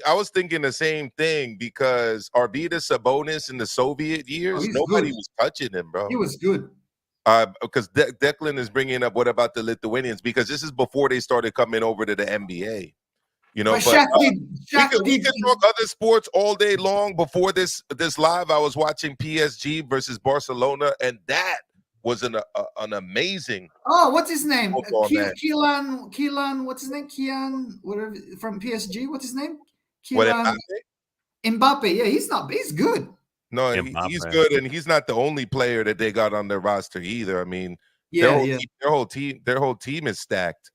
I was thinking the same thing because Arvydas Sabonis in the Soviet years, nobody was touching him, bro. He was good. Because Declan is bringing up what about the Lithuanians because this is before they started coming over to the NBA. We can talk other sports all day long. Before this live, I was watching PSG versus Barcelona, and that was an amazing. Oh, what's his name? Keelan. What's his name? Keelan, whatever from PSG. What's his name? Keelan Mbappe. Yeah, he's good. No, he's good, and he's not the only player that they got on their roster either. I mean, their whole team is stacked.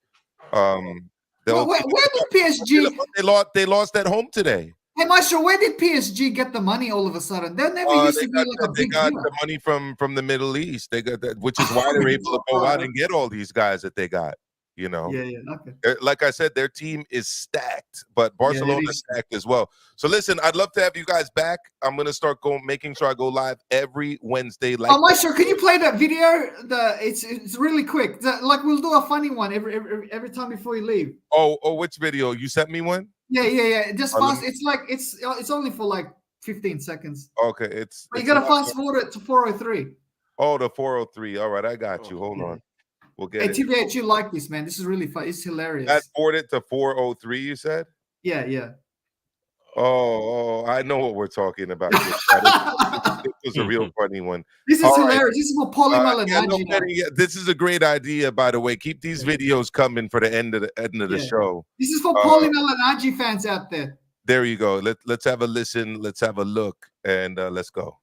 Where did PSG? They lost at home today. Hey, Maestro, where did PSG get the money all of a sudden? They never used to be like a big deal. They got the money from the Middle East. They got that, which is why they're able to go out and get all these guys that they got. You know, okay. Like I said, their team is stacked, but Barcelona is stacked as well. So listen, I'd love to have you guys back. I'm gonna start making sure I go live every Wednesday. Like, Maestro, can you play that video? It's really quick. Like we'll do a funny one every time before you leave. Oh, which video? You sent me one? Yeah. Just fast. It's only for like 15 seconds. Okay, you gotta fast forward it to 403. Oh, the 403. All right, I got you. Hold on. We'll get it. TBH, you like this, man. This is really fun. It's hilarious. That forwarded to 403, you said? Yeah. Oh, I know what we're talking about. It was a real funny one. This is hilarious. Right. This is for Paulie Malignaggi. This is a great idea, by the way. Keep these videos coming for the end of the show. This is for Paulie Malignaggi fans out there. There you go. Let's have a listen. Let's have a look, and let's go.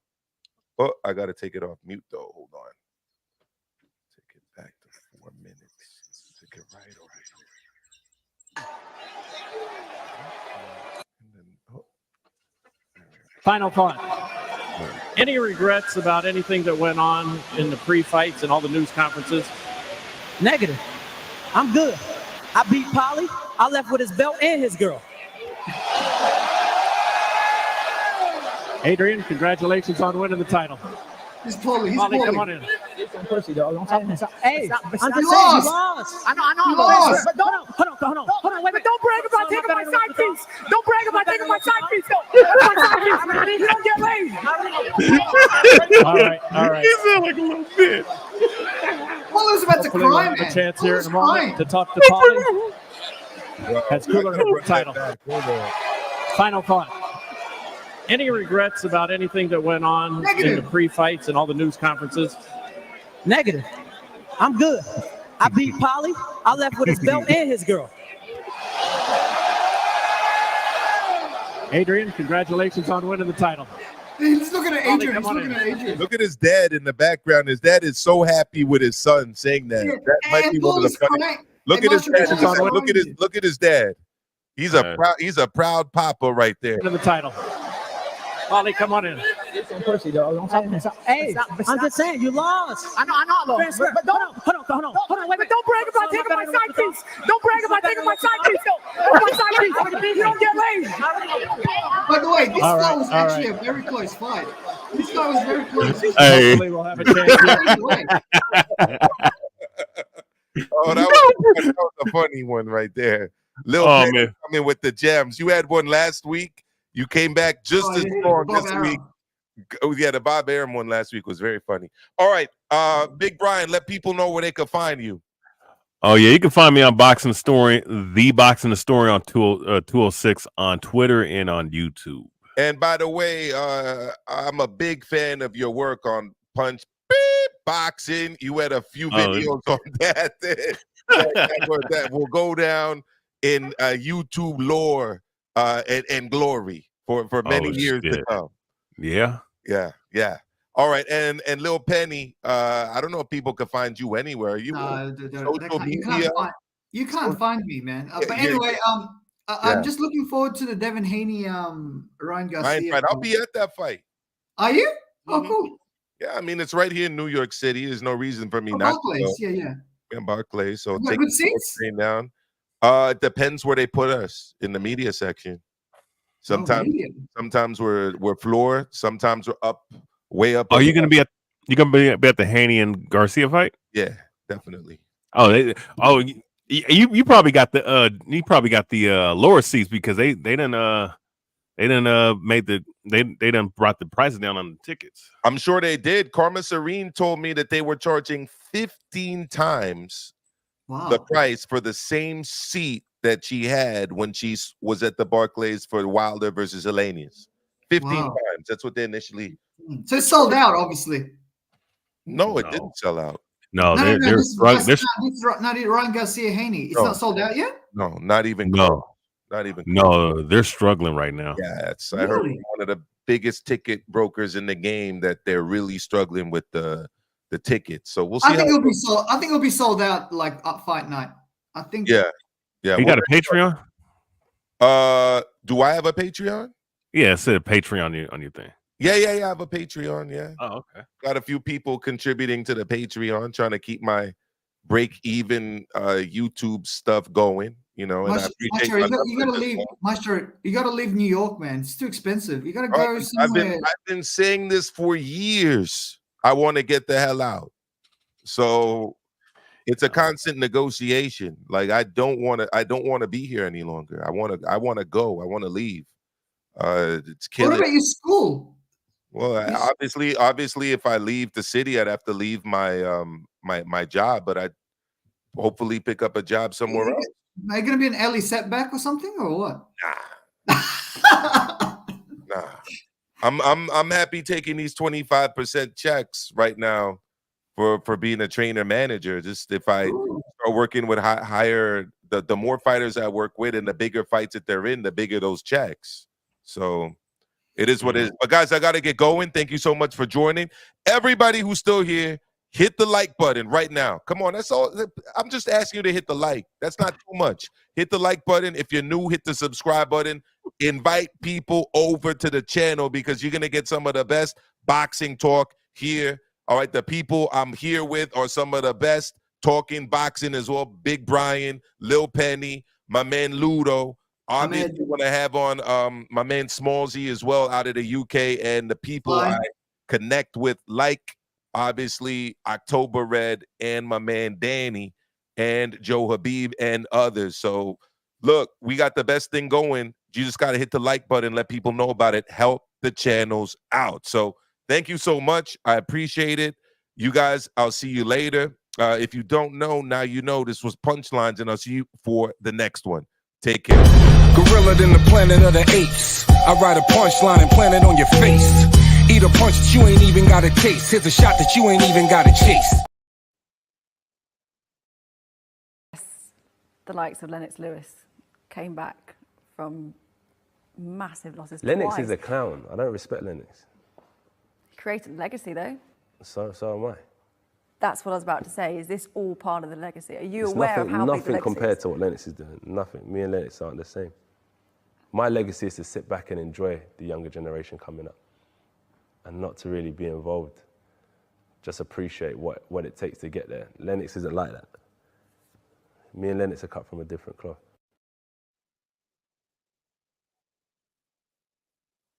Oh, I got to take it off mute, though. Hold on. Take it back to 4 minutes. Take it right over here. Final thought. Any regrets about anything that went on in the pre-fights and all the news conferences? Negative. I'm good. I beat Paulie. I left with his belt and his girl. Adrian, congratulations on winning the title. He's Paulie. Come on in. Hey, I'm just saying you lost. I know. Lost. But hold on. Wait, but don't brag about taking my side piece. Don't brag about taking my side piece. You don't get laid. All right. He sound like a little bitch. Paulie's about to cry, man. We'll have a chance here in a moment to talk to Paulie. Has Cooler the title. Final thought. Any regrets about anything that went on in the pre-fights and all the news conferences? Negative. I'm good. I beat Paulie. I left with his belt and his girl. Adrian, congratulations on winning the title. He's looking at Adrian. Look at his dad in the background. His dad is so happy with his son saying that. That might be one of the funny. Look at his dad. Look at his dad. He's a proud papa right there. The title. Paulie, come on in. Hey, I'm just saying you lost. I know. But hold on. Wait, but don't brag about taking my side piece. Don't brag about taking my side piece. You don't get laid. By the way, this guy was actually a very close fight. This guy was very close. Hey. Hopefully we'll have a chance here. Oh, that was a funny one right there. Lil Penny coming with the gems. You had one last week. You came back just as strong this week. Oh, yeah, the Bob Arum one last week was very funny. All right, Big Brian, let people know where they can find you. Oh, yeah, you can find me on Boxing Story, the Boxing Story on 206 on Twitter and on YouTube. And by the way, I'm a big fan of your work on Punch Boxing. You had a few videos on that that will go down in YouTube lore and glory for many years to come. Yeah. All right, and Lil Penny, I don't know if people can find you anywhere. You you can't find me, man. But anyway, I'm just looking forward to the Devin Haney, Ryan Garcia. Right. I'll be at that fight. Are you? Oh, cool. Yeah, I mean it's right here in New York City. There's no reason for me not to go. Yeah. In Barclays, so take the seats down. It depends where they put us in the media section. Sometimes we're floor. Sometimes we're up, way up. Are you gonna be at the Haney and Garcia fight? Yeah, definitely. You probably got the lower seats because they done brought the prices down on the tickets. I'm sure they did. Karma Serene told me that they were charging 15 times the price for the same seat that she had when she was at the Barclays for Wilder versus Helenius. 15 times. That's what they initially. So it's sold out, obviously. No, it didn't sell out. No, This is not Ryan Garcia Haney. It's not sold out yet? No, not even. No. Not even. No, they're struggling right now. Yeah, I heard from one of the biggest ticket brokers in the game that they're really struggling with the tickets. So we'll see. I think it'll be sold out like up fight night. I think. Yeah. You got a Patreon? Do I have a Patreon? Yeah, it said Patreon on your thing. Yeah. I have a Patreon. Yeah. Oh, okay. Got a few people contributing to the Patreon, trying to keep my break even YouTube stuff going. You know, and I appreciate Maestro, you gotta leave. Maestro, you gotta leave New York, man. It's too expensive. You gotta go somewhere. I've been saying this for years. I want to get the hell out. So it's a constant negotiation. Like I don't want to be here any longer. I want to go. I want to leave. It's killing. What about your school? Well, obviously, if I leave the city, I'd have to leave my my job. But I'd hopefully pick up a job somewhere else. Are you gonna be an early setback or something, or what? Nah. I'm happy taking these 25% checks right now for being a trainer manager. Just if I start working with higher, the more fighters I work with and the bigger fights that they're in, the bigger those checks. So it is what it is. But guys, I got to get going. Thank you so much for joining. Everybody who's still here, hit the like button right now. Come on, that's all. I'm just asking you to hit the like. That's not too much. Hit the like button. If you're new, hit the subscribe button. Invite people over to the channel because you're going to get some of the best boxing talk here. All right, the people I'm here with are some of the best talking boxing as well. Big Brian, Lil Penny, my man Ludo. Obviously, want to have on my man Smallsy as well out of the UK, and the people I connect with, like obviously October Red and my man Danny and Joe Habib and others. So look, we got the best thing going. You just got to hit the like button, let people know about it, help the channels out. So thank you so much. I appreciate it. You guys, I'll see you later. If you don't know, now you know. This was Punchlines, and I'll see you for the next one. Take care. Gorilla than the planet of the apes. I write a punchline and plant it on your face. Eat a punch that you ain't even got to taste. Here's a shot that you ain't even got to chase. The likes of Lennox Lewis came back from massive losses. Lennox twice. is a clown. I don't respect Lennox. He created a legacy, though. So am I. That's what I was about to say. Is this all part of the legacy? Are you It's aware of how big the legacy nothing compared is? to what Lennox is doing. Nothing. Me and Lennox aren't the same. My legacy is to sit back and enjoy the younger generation coming up and not to really be involved. Just appreciate what it takes to get there. Lennox isn't like that. Me and Lennox are cut from a different cloth.